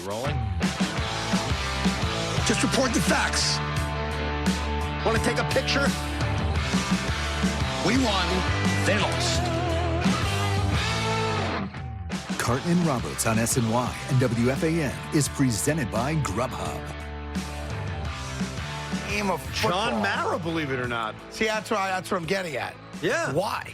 rolling. Just report the facts. Want to take a picture? We won. They lost. Carton Roberts on SNY and WFAN is presented by Grubhub. Game of football. John Mara, believe it or not. See, that's what I'm getting at. Yeah. Why?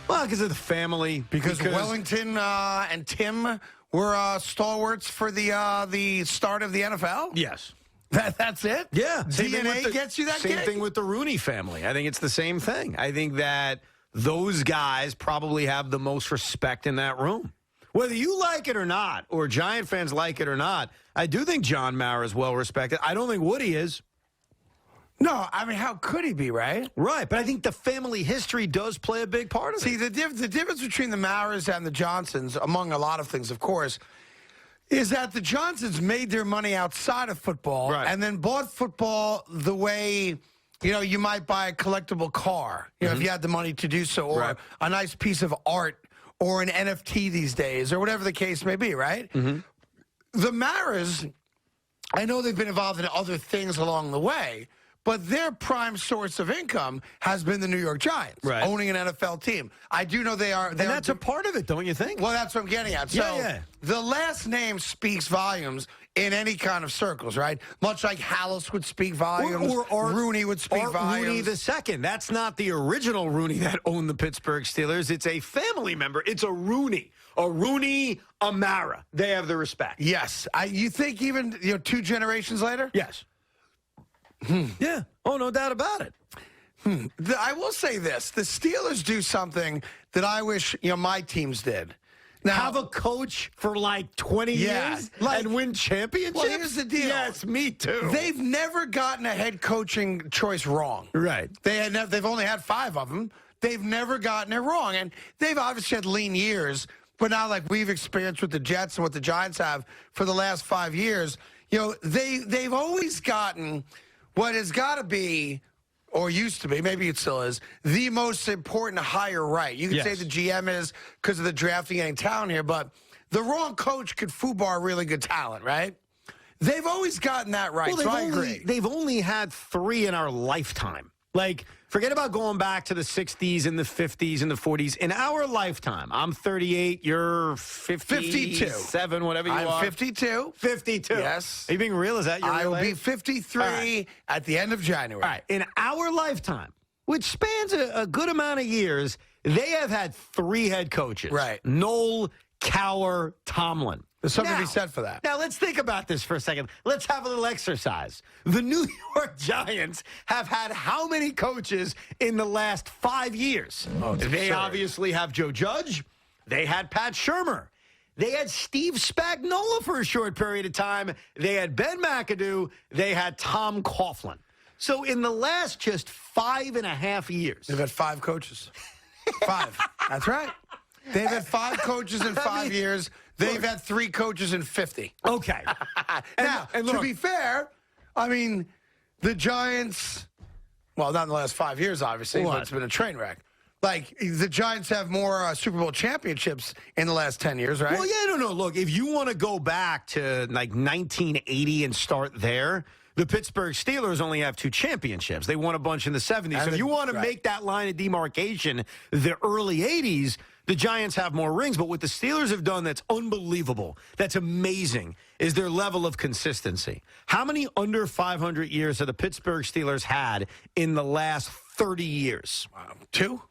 Well, because of the family. Because Wellington and Tim were stalwarts for the start of the NFL? Yes. That's it? Yeah. DNA gets you that Same gig? thing with the Rooney family. I think it's the same thing. I think that those guys probably have the most respect in that room. Whether you like it or not, or Giant fans like it or not, I do think John Mara is well respected. I don't think Woody is. No, I mean, how could he be, right? Right, but I think the family history does play a big part of it. See, the difference between the Maras and the Johnsons, among a lot of things, of course, is that the Johnsons made their money outside of football Right. and then bought football the way, you might buy a collectible car, if you had the money to do so, or Right. a nice piece of art or an NFT these days, or whatever the case may be, right? The Maras, I know they've been involved in other things along the way, but their prime source of income has been the New York Giants, Right. owning an NFL team. I do know they are. And that's a part of it, don't you think? Well, that's what I'm getting at. So Yeah. the last name speaks volumes in any kind of circles, right? Much like Hallis would speak volumes, Or Rooney would speak volumes. Rooney the second. That's not the original Rooney that owned the Pittsburgh Steelers. It's a family member. It's a Rooney. A Rooney, a Mara. They have the respect. Yes. You think even 2 generations later? Yes. Yeah. Oh, no doubt about it. I will say this. The Steelers do something that I wish my teams did. Now, Have a coach for like 20 Yeah, years like- and win championships? Well, here's the deal. Yes, me too. they've never gotten a head coaching choice wrong. Right. They've only had 5 of them. They've never gotten it wrong. And they've obviously had lean years, but not like we've experienced with the Jets and what the Giants have for the last 5 years. They've always gotten what has got to be, or used to be, maybe it still is, the most important hire right. You can Yes. say the GM is because of the drafting getting talent here, but the wrong coach could foobar really good talent, right? They've always gotten that right, so I agree. They've only had 3 in our lifetime. Like, forget about going back to the 60s and the 50s and the 40s. In our lifetime, I'm 38, you're 57, whatever you are. I'm 52. 52. Yes. Are you being real? Is that your I real will be age? 53 right. at the end of January. All right. In our lifetime, which spans a good amount of years, they have had 3 head coaches. Right. Noel, Cowher, Tomlin. There's something to be Now- said for that. Now, let's think about this for a second. Let's have a little exercise. The New York Giants have had how many coaches in the last 5 years? They absurd. obviously have Joe Judge. They had Pat Shurmur. They had Steve Spagnuolo for a short period of time. They had Ben McAdoo. They had Tom Coughlin. So in the last just 5.5 years. They've had 5 coaches. 5. That's right. They've had 5 coaches in 5 years. They've had 3 coaches in 50. Okay. Now, and to look, be fair, I mean, the Giants, well, not in the last 5 years, obviously, What? but it's been a train wreck. Like, the Giants have more Super Bowl championships in the last 10 years, right? Well, yeah, no. Look, if you want to go back to like 1980 and start there, the Pittsburgh Steelers only have 2 championships. They won a bunch in the 70s. So if you want to make that line of demarcation, the early 80s, the Giants have more rings. But what the Steelers have done that's unbelievable, that's amazing, is their level of consistency. How many under 500 years have the Pittsburgh Steelers had in the last 30 years? 2?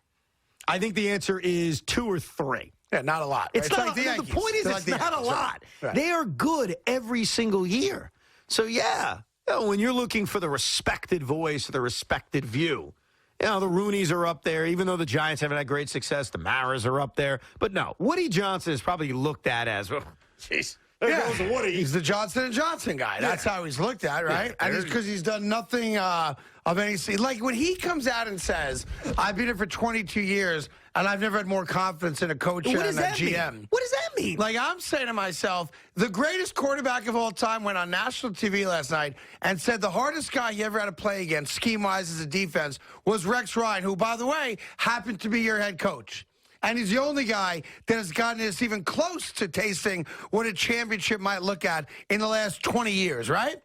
I think the answer is 2 or 3. Yeah, not a lot. It's right? not like the Yankees. the point is They're it's like the not a Yankees, lot. right? They are good every single year. So, yeah, when you're looking for the respected voice, the respected view, the Rooneys are up there. Even though the Giants haven't had great success, the Maras are up there. But no, Woody Johnson is probably looked at as, well, jeez, there goes Woody. He's the Johnson & Johnson guy. That's how he's looked at, right? Yeah, and it's because he's done nothing of any... Like, when he comes out and says, I've been here for 22 years, and I've never had more confidence in a coach What and does a that GM. mean? What does that mean? Like, I'm saying to myself, the greatest quarterback of all time went on national TV last night and said the hardest guy he ever had to play against, scheme-wise as a defense, was Rex Ryan, who, by the way, happened to be your head coach. And he's the only guy that has gotten us even close to tasting what a championship might look at in the last 20 years, right?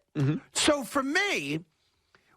So for me,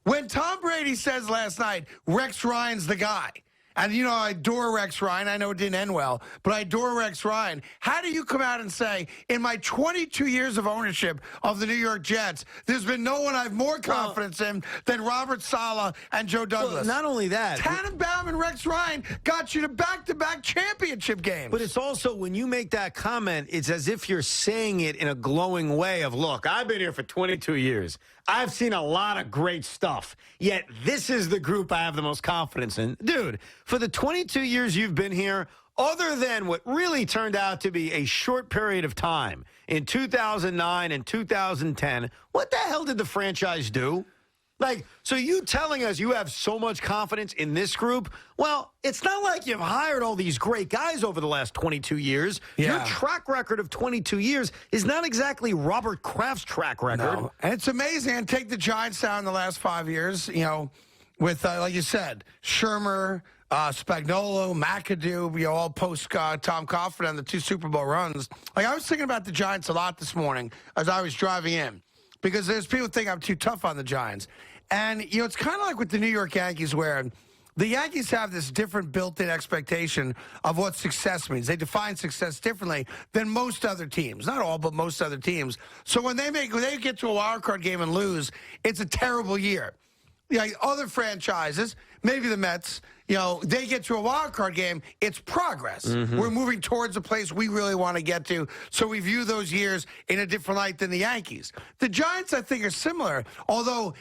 when Tom Brady says last night, Rex Ryan's the guy, and, you know, I adore Rex Ryan. I know it didn't end well, but I adore Rex Ryan. How do you come out and say, in my 22 years of ownership of the New York Jets, there's been no one I have more confidence in than Robert Saleh and Joe Douglas? Well, not only that. Tannenbaum and Rex Ryan got you to back-to-back championship games. But it's also, when you make that comment, it's as if you're saying it in a glowing way of, look, I've been here for 22 years. I've seen a lot of great stuff, yet this is the group I have the most confidence in. Dude, for the 22 years you've been here, other than what really turned out to be a short period of time in 2009 and 2010, what the hell did the franchise do? Like, so you telling us you have so much confidence in this group? Well, it's not like you've hired all these great guys over the last 22 years. Yeah. Your track record of 22 years is not exactly Robert Kraft's track record. No. And it's amazing. And take the Giants down in the last 5 years, you know, with, like you said, Shermer, Spagnuolo, McAdoo, you know, all post Tom Coughlin and the 2 Super Bowl runs. Like, I was thinking about the Giants a lot this morning as I was driving in, because there's people who think I'm too tough on the Giants. And, you know, it's kind of like with the New York Yankees, where the Yankees have this different built-in expectation of what success means. They define success differently than most other teams. Not all, but most other teams. So when they get to a wild card game and lose, it's a terrible year. You know, other franchises, maybe the Mets, you know, they get to a wild card game, it's progress. We're moving towards a place we really want to get to, so we view those years in a different light than the Yankees. The Giants, I think, are similar, although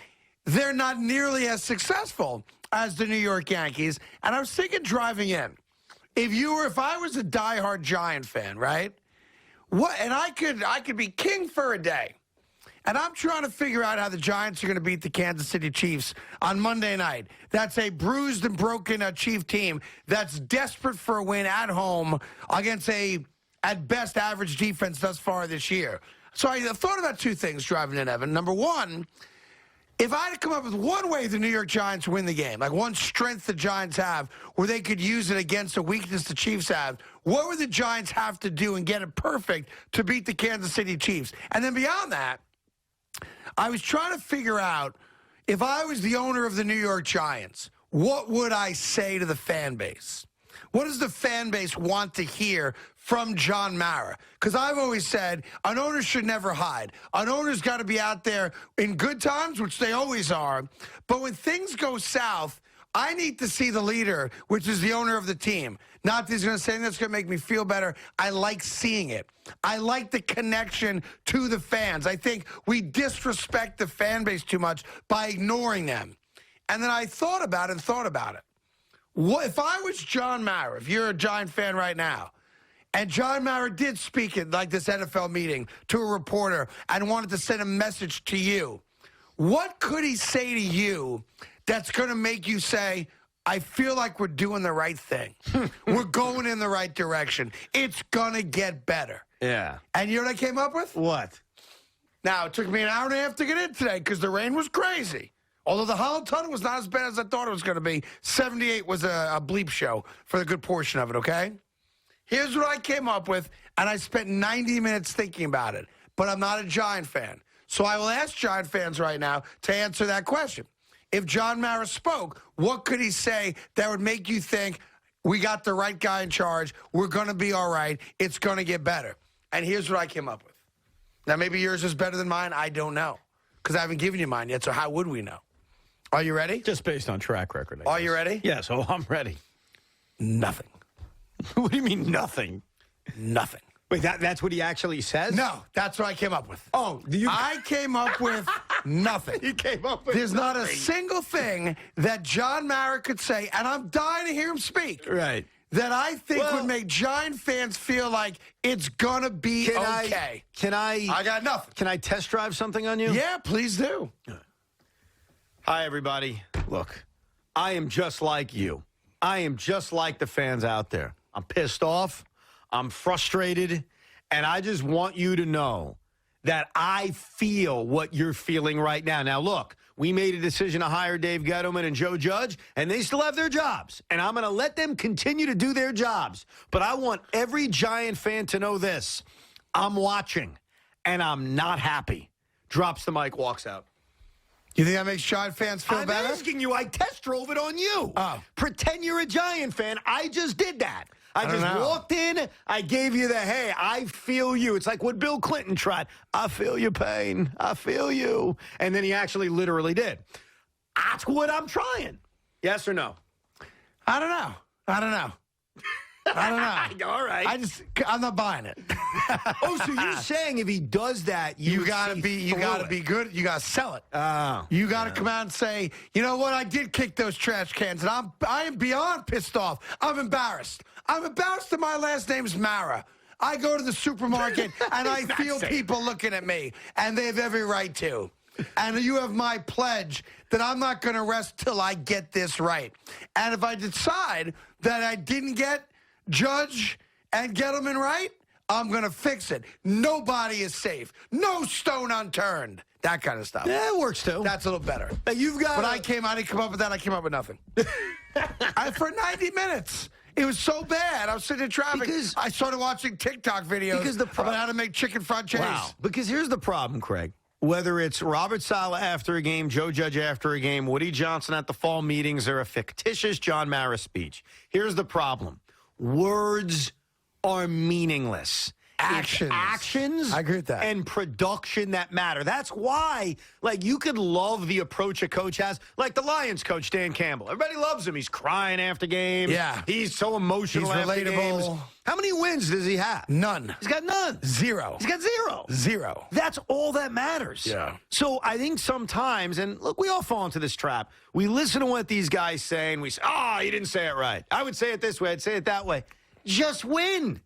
they're not nearly as successful as the New York Yankees. And I was thinking driving in, if I was a diehard Giant fan, right? And I could be king for a day. And I'm trying to figure out how the Giants are going to beat the Kansas City Chiefs on Monday night. That's a bruised and broken Chief team that's desperate for a win at home against a, at best, average defense thus far this year. So I thought about 2 things driving in, Evan. Number one, if I had to come up with one way the New York Giants win the game, like one strength the Giants have where they could use it against a weakness the Chiefs have, what would the Giants have to do and get it perfect to beat the Kansas City Chiefs? And then beyond that, I was trying to figure out, if I was the owner of the New York Giants, what would I say to the fan base? What does the fan base want to hear from John Mara? Because I've always said an owner should never hide. An owner's got to be out there in good times, which they always are. But when things go south, I need to see the leader, which is the owner of the team. Not that he's going to say that's going to make me feel better. I like seeing it. I like the connection to the fans. I think we disrespect the fan base too much by ignoring them. And then I thought about it. What if I was John Mara, if you're a Giant fan right now, and John Mara did speak at like this NFL meeting to a reporter and wanted to send a message to you, what could he say to you that's going to make you say, I feel like we're doing the right thing. We're going in the right direction. It's going to get better. Yeah. And you know what I came up with? What? Now, it took me an hour and a half to get in today because the rain was crazy. Although the Hollow Tunnel was not as bad as I thought it was going to be. 78 was a bleep show for a good portion of it, okay? Here's what I came up with, and I spent 90 minutes thinking about it. But I'm not a Giant fan. So I will ask Giant fans right now to answer that question. If John Mara spoke, what could he say that would make you think, we got the right guy in charge, we're going to be all right, it's going to get better? And here's what I came up with. Now, maybe yours is better than mine. I don't know, because I haven't given you mine yet, so how would we know? Are you ready? Just based on track record. Are you ready? Yes, I'm ready. Nothing. What do you mean, nothing? Nothing. Wait, that's what he actually says? No, that's what I came up with. Oh, I came up with nothing. You came up with There's nothing. not a single thing that John Mara could say, and I'm dying to hear him speak. Right. That I think would make Giant fans feel like it's going to be okay. I got nothing. Can I test drive something on you? Yeah, please do. Hi, everybody. Look, I am just like you. I am just like the fans out there. I'm pissed off. I'm frustrated. And I just want you to know that I feel what you're feeling right now. Now, look, we made a decision to hire Dave Gettleman and Joe Judge, and they still have their jobs. And I'm going to let them continue to do their jobs. But I want every Giant fan to know this. I'm watching, and I'm not happy. Drops the mic, walks out. You think that makes Giant fans feel better? I'm asking you. I test drove it on you. Oh. Pretend you're a Giant fan. I just did that. I just know. walked in. I gave you the, hey, I feel you. It's like what Bill Clinton tried. I feel your pain. I feel you. And then he actually literally did. That's what I'm trying. Yes or no? I don't know. I don't know. All right. I'm not buying it. Oh, so you're saying if he does that, you gotta be good. You gotta sell it. Oh, you gotta come out and say, you know what? I did kick those trash cans, and I am beyond pissed off. I'm embarrassed. I'm embarrassed that my last name's Mara. I go to the supermarket and I feel people looking at me, and they have every right to. And you have my pledge that I'm not going to rest till I get this right. And if I decide that I didn't get Judge and Gettleman right, I'm going to fix it. Nobody is safe. No stone unturned. That kind of stuff. Yeah, it works too. That's a little better. You've got. But I didn't come up with that. I came up with nothing. For 90 minutes. It was so bad. I was sitting in traffic. Because I started watching TikTok videos about how to make chicken franchise. Wow. Because here's the problem, Craig. Whether it's Robert Saleh after a game, Joe Judge after a game, Woody Johnson at the fall meetings, or a fictitious John Mara speech, here's the problem. Words are meaningless. Actions. It's actions. I agree with that. And production that matter. That's why, you could love the approach a coach has. Like the Lions coach, Dan Campbell. Everybody loves him. He's crying after games. Yeah. He's so emotional He's after relatable. games. How many wins does he have? None. He's got none. Zero. He's got zero. Zero. That's all that matters. Yeah. So I think sometimes, and look, we all fall into this trap. We listen to what these guys say, and we say, you didn't say it right. I would say it this way. I'd say it that way. Just win.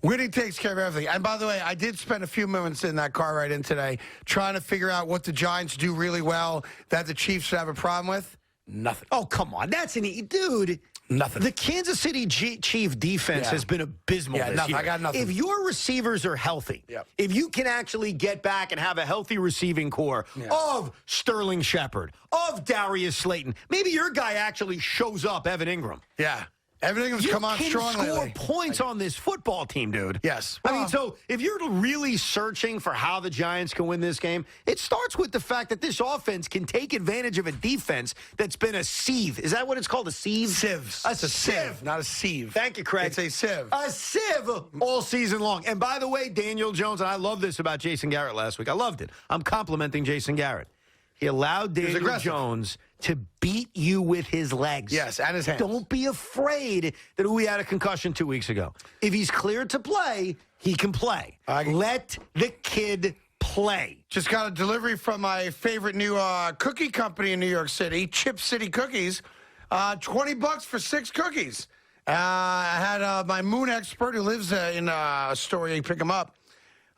Winning takes care of everything. And by the way, I did spend a few moments in that car ride in today trying to figure out what the Giants do really well that the Chiefs should have a problem with. Nothing. Oh, come on. That's dude. Nothing. The Kansas City Chief defense has been abysmal this nothing. year. I got nothing. If your receivers are healthy, if you can actually get back and have a healthy receiving core of Sterling Shepard, of Darius Slayton, maybe your guy actually shows up, Evan Ingram. Yeah. Everything has come on strong lately. You can score points on this football team, dude. Yes. I mean, so if you're really searching for how the Giants can win this game, it starts with the fact that this offense can take advantage of a defense that's been a sieve. Is that what it's called, a sieve? Sieves. A sieve. Not a sieve. Thank you, Craig. It's a sieve. A sieve all season long. And by the way, Daniel Jones, and I love this about Jason Garrett last week. I loved it. I'm complimenting Jason Garrett. He allowed Daniel Jones to beat you with his legs. Yes, and his hands. Don't be afraid that he had a concussion 2 weeks ago. If he's cleared to play, he can play. Let the kid play. Just got a delivery from my favorite new cookie company in New York City, Chip City Cookies. $20 for 6 cookies. I had my moon expert who lives in Astoria. You pick him up.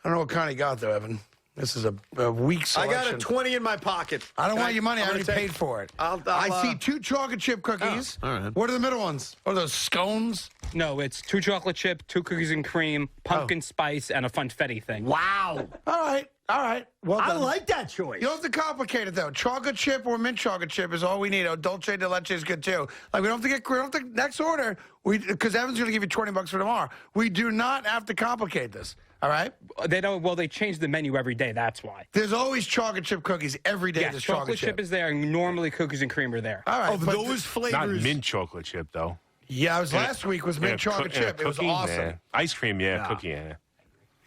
I don't know what kind he got, though, Evan. This is a weak selection. I got a 20 in my pocket. I don't want your money. I already paid for it. I see 2 chocolate chip cookies. All right. What are the middle ones? What are those, scones? No, it's 2 chocolate chip, 2 cookies and cream, pumpkin spice, and a funfetti thing. Wow. All right. Well done. I like that choice. You don't have to complicate it, though. Chocolate chip or mint chocolate chip is all we need. Oh, dulce de leche is good, too. We don't have to next order, because Evan's going to give you $20 for tomorrow. We do not have to complicate this. All right? They don't. Well, they change the menu every day. That's why. There's always chocolate chip cookies every day. Yes, there's chocolate chip is there, and normally cookies and cream are there. All right. Of those flavors. Not mint chocolate chip, though. Yeah, it was last week was mint chocolate chip. It was awesome. Yeah. Ice cream, cookie, yeah.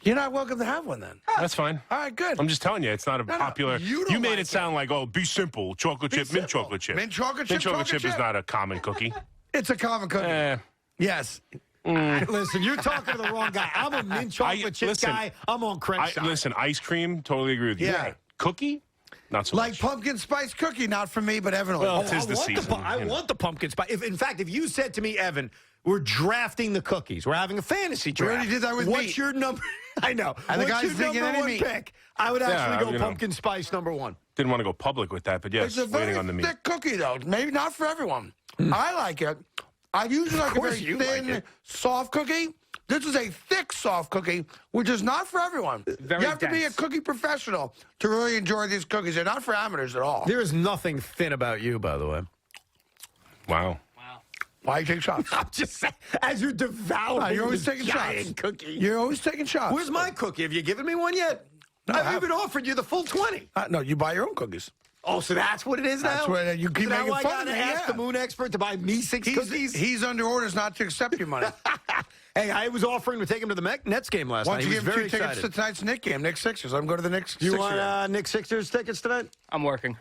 You're not welcome to have one, then. That's fine. All right, good. I'm just telling you, it's not a popular. You made it sound like, be simple. Chocolate chip, mint chocolate chip. Mint chocolate chip. Mint chocolate chip is not a common cookie. It's a common cookie. Yes. Listen, you're talking to the wrong guy. I'm a mint chocolate chip guy. I'm on crunch. Listen, ice cream, totally agree with you. Yeah. Cookie, not so like much. pumpkin spice cookie, not for me, but Evan. Well, tis the season. I want the pumpkin spice. In fact, if you said to me, Evan, we're drafting the cookies. We're having a fantasy draft. We already did that with What's meat. your number? I know. And the What's guy's your thinking number any one meat. pick? I would actually go know. pumpkin spice number 1. Didn't want to go public with that, but yes, It's a very waiting on the meat. thick cookie, though. Maybe not for everyone. I like it. I usually like a very thin, soft cookie. This is a thick, soft cookie, which is not for everyone. Very you have to be a dense. cookie professional to really enjoy these cookies. They're not for amateurs at all. There is nothing thin about you, by the way. Wow. Why you take shots? I'm just saying, as you're devouring You're always this taking giant shots. cookie. You're always taking shots. Where's my cookie? Have you given me one yet? No, I I've haven't. even offered you the full 20. No, you buy your own cookies. Oh, so that's what it is now? That's what you keep so now making I fun gotta of me. ask Yeah. the moon expert to buy me 6 cookies? He's under orders not to accept your money. Hey, I was offering to take him to the Nets game last Why night. don't He you was give him very 2 tickets excited. to tonight's Knicks game, Knicks Sixers? Let him go to the Knicks. You Sixers want game. Nick Sixers tickets tonight? I'm working.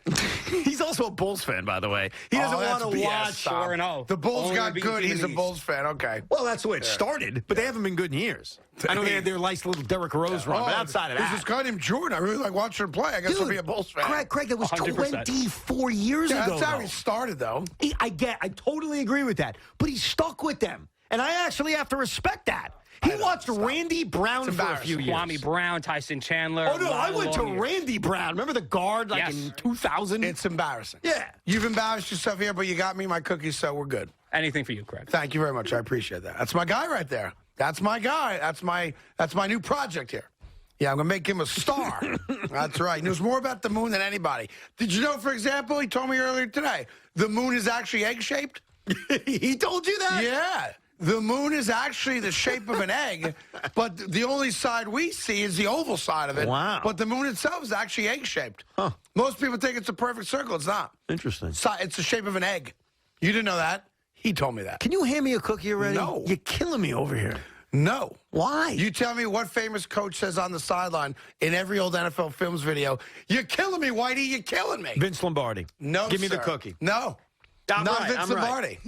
He's also a Bulls fan, by the way. He doesn't that's want to BS, watch. stop. 4-0. The Bulls Only got beating good. team He's in a the East. Bulls fan. Okay. Well, that's the way it started, but they haven't been good in years. I know they had their nice little Derrick Rose run, but outside of There's that. this guy named Jordan. I really like watching him play. I guess I'll be a Bulls fan. Craig, that was 100%. 24 years Yeah, ago. that's how though. he started, though. I totally agree with that. But he stuck with them. And I actually have to respect that. He watched Randy Brown for a few years. Kwame Brown, Tyson Chandler. Oh, no, I went to long years. Randy Brown. Remember the guard Yes. in 2000? It's embarrassing. Yeah. You've embarrassed yourself here, but you got me my cookies, so we're good. Anything for you, Craig. Thank you very much. I appreciate that. That's my guy right there. That's my guy. That's my new project here. Yeah, I'm going to make him a star. That's right. He knows more about the moon than anybody. Did you know, for example, he told me earlier today, the moon is actually egg-shaped? He told you that? Yeah. The moon is actually the shape of an egg, but the only side we see is the oval side of it. Wow. But the moon itself is actually egg-shaped. Huh. Most people think it's a perfect circle. It's not. Interesting. It's the shape of an egg. You didn't know that? He told me that. Can you hand me a cookie already? No. You're killing me over here. No. Why? You tell me what famous coach says on the sideline in every old NFL Films video, "You're killing me, Whitey. You're killing me." Vince Lombardi. No, Give me the sir. cookie. No. I'm Not right, Vince I'm right. Lombardi.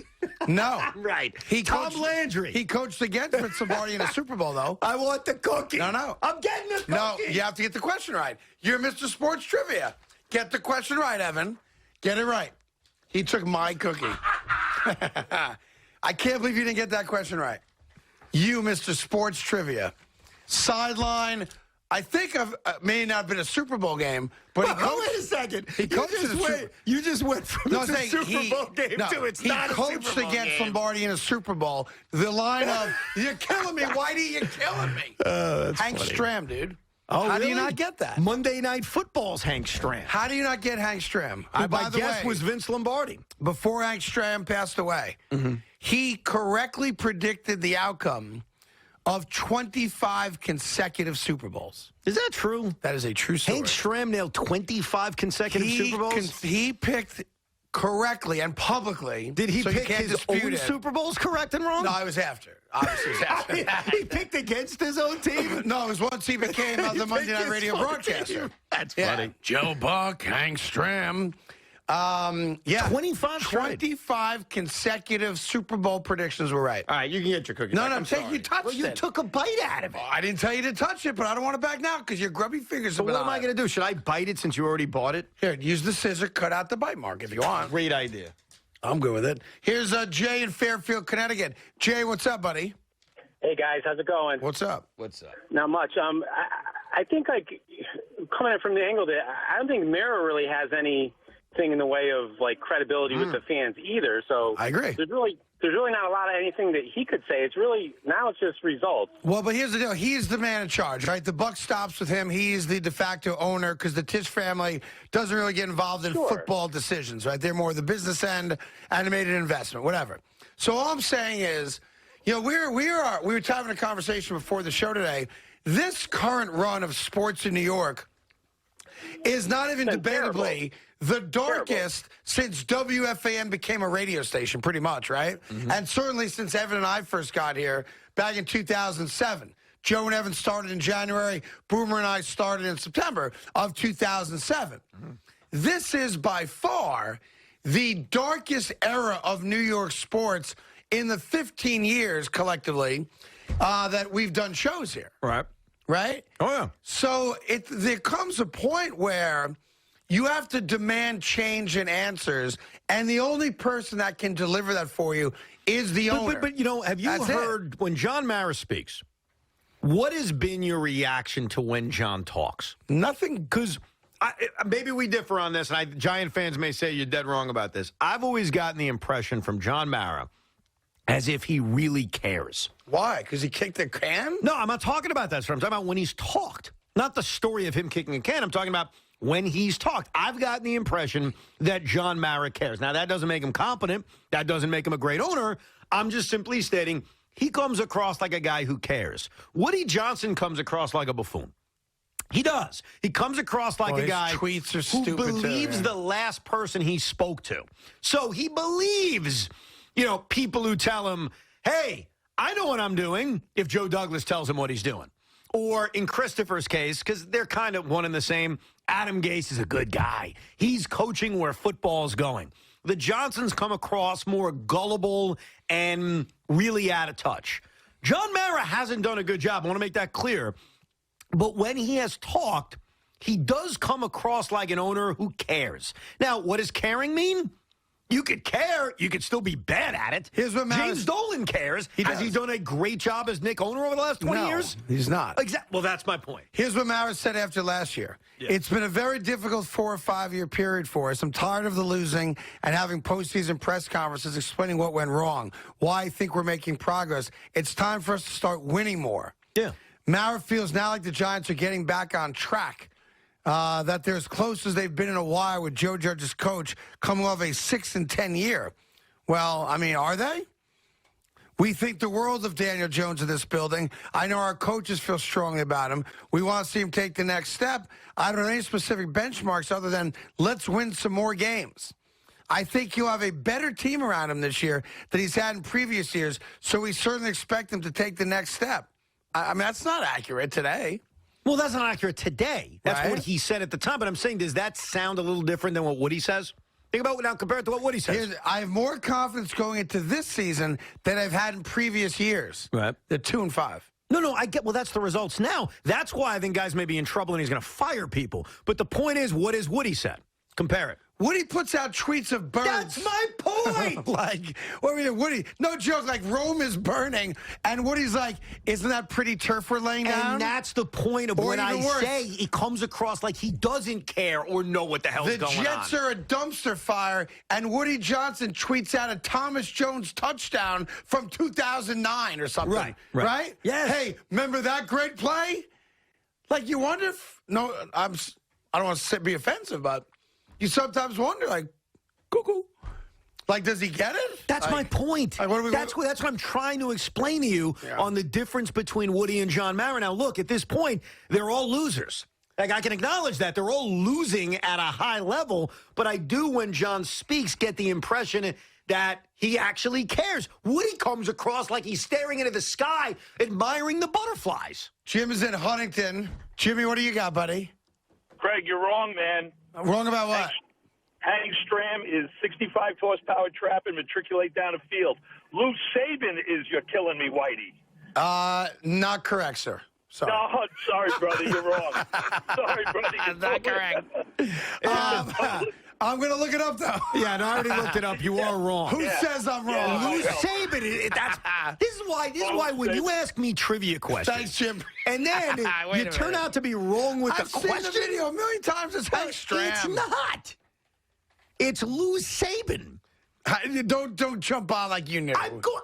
No. Right. He Tom coached, Landry. He coached against Vince Lombardi in a Super Bowl, though. I want the cookie. No. I'm getting the cookie. No, you have to get the question right. You're Mr. Sports Trivia. Get the question right, Evan. Get it right. He took my cookie. I can't believe you didn't get that question right. You, Mr. Sports Trivia. Sideline. I think may not have been a Super Bowl game, but he coached. Wait a second. coached You just went from No, it's a saying Super Bowl game to it's he not a coached Super Bowl against game. Lombardi in a Super Bowl. The line of "You're killing me, Whitey. You're killing me." Hank funny. Stram, dude. Oh, How do really? you not get that? Monday Night Football's Hank Stram. How do you not get Hank Stram? Who, by my the guess way, was Vince Lombardi. before Hank Stram passed away, he correctly predicted the outcome of 25 consecutive Super Bowls. Is that true? That is a true story. Hank Stram nailed 25 consecutive Super Bowls? He picked correctly and publicly. Did he so you pick can't his dispute own it. Super Bowls correct and wrong? No, I was after. Obviously, it was after. He picked against his own team? No, it was once he became the He Monday picked Night his Radio own broadcaster. team. That's Yeah. funny. Joe Buck, Hank Stram. Yeah. 25 straight. 25 consecutive Super Bowl predictions were right. All right, you can get your cookie. No, back. no, I'm take sorry. you touched Well, you it. took a bite out of it. I didn't tell you to touch it, but I don't want it back now because your grubby fingers So have been what am on I it. going to do? Should I bite it since you already bought it? Here, use the scissor, cut out the bite mark if you want. Great idea. I'm good with it. Here's Jay in Fairfield, Connecticut. Jay, what's up, buddy? Hey guys, how's it going? What's up? What's up? Not much. I think like coming in from the angle that I don't think Mara really has anything in the way of like credibility with the fans either. So I agree. There's really not a lot of anything that he could say. It's really now it's just results. Well, but here's the deal. He's the man in charge, right? The buck stops with him. He's the de facto owner because the Tisch family doesn't really get involved in Sure. football decisions, right? They're more the business end, animated investment, whatever. So all I'm saying is, you know, we were having a conversation before the show today. This current run of sports in New York is not even Been debatably the darkest since WFAN became a radio station, pretty much, right? And certainly since Evan and I first got here back in 2007. Joe and Evan started in January. Boomer and I started in September of 2007. This is by far the darkest era of New York sports in the 15 years collectively that we've done shows here, Right. right? Oh, yeah. So there comes a point where you have to demand change and answers, and the only person that can deliver that for you is the owner. But you know, have you That's it. heard when John Mara speaks, what has been your reaction to when John talks? Nothing. Because maybe we differ on this, and Giant fans may say you're dead wrong about this. I've always gotten the impression from John Mara as if he really cares. Why? Because he kicked the can? No, I'm not talking about that, sir. I'm talking about when he's talked. Not the story of him kicking a can. I'm talking about when he's talked. I've gotten the impression that John Mara cares. Now, that doesn't make him competent. That doesn't make him a great owner. I'm just simply stating he comes across like a guy who cares. Woody Johnson comes across like a buffoon. He does. He comes across like a guy tweets are who stupid believes the last person he spoke to. So he believes, people who tell him, hey, I know what I'm doing, if Joe Douglas tells him what he's doing. Or in Christopher's case, because they're kind of one and the same, Adam Gase is a good guy. He's coaching where football's going. The Johnsons come across more gullible and really out of touch. John Mara hasn't done a good job. I want to make that clear. But when he has talked, he does come across like an owner who cares. Now, what does caring mean? You could care. You could still be bad at it. Here's what matters. James Dolan cares. Has he done a great job as Nick owner over the last 20 years? He's not. Exactly. Well, that's my point. Here's what Mara said after last year. Yeah. It's been a very difficult 4 or 5 year period for us. I'm tired of the losing and having postseason press conferences explaining what went wrong, why I think we're making progress. It's time for us to start winning more. Yeah. Mara feels now like the Giants are getting back on track. That they're as close as they've been in a while with Joe Judge's coach coming off a 6-10 year. Well, I mean, are they? We think the world of Daniel Jones in this building. I know our coaches feel strongly about him. We want to see him take the next step. I don't know any specific benchmarks other than let's win some more games. I think he'll have a better team around him this year than he's had in previous years, so we certainly expect him to take the next step. I mean, that's not accurate today. Well, that's not accurate today. That's right? what he said at the time. But I'm saying, does that sound a little different than what Woody says? Think about it now compared to what Woody says. I have more confidence going into this season than I've had in previous years. Right. They're 2-5. No, I get. Well, that's the results now. That's why I think guys may be in trouble and he's going to fire people. But the point is, what is Woody said? Compare it. Woody puts out tweets of birds. That's my point. Woody, no joke, like Rome is burning. And Woody's like, isn't that pretty turf we're laying down? And that's the point of when I say he comes across like he doesn't care or know what the hell's going on. The Jets are a dumpster fire, and Woody Johnson tweets out a Thomas Jones touchdown from 2009 or something. Right? Yes. Hey, remember that great play? Like, you wonder if, I don't want to be offensive, but you sometimes wonder, like, cuckoo. Like, does he get it? That's my point. Like, that's what I'm trying to explain to you on the difference between Woody and John Mara. Now, look, at this point, they're all losers. Like, I can acknowledge that. They're all losing at a high level, but I do, when John speaks, get the impression that he actually cares. Woody comes across like he's staring into the sky, admiring the butterflies. Jim is in Huntington. Jimmy, what do you got, buddy? Craig, you're wrong, man. Wrong about what? Hank Stram is 65 horsepower trap and matriculate down a field. Lou Saban is you're killing me, Whitey. Not correct, sir. Sorry. No, sorry, brother, you're wrong. Sorry, brother, you're not correct. I'm going to look it up, though. Yeah, and I already looked it up. You are wrong. Who says I'm wrong? Yeah, Lou Saban. This is why when you ask me trivia questions. Thanks, Jim. And then you turn out to be wrong with the question. I've seen the video a million times. It's Hank Stram. It's not. It's Lou Saban. Don't jump on like you knew.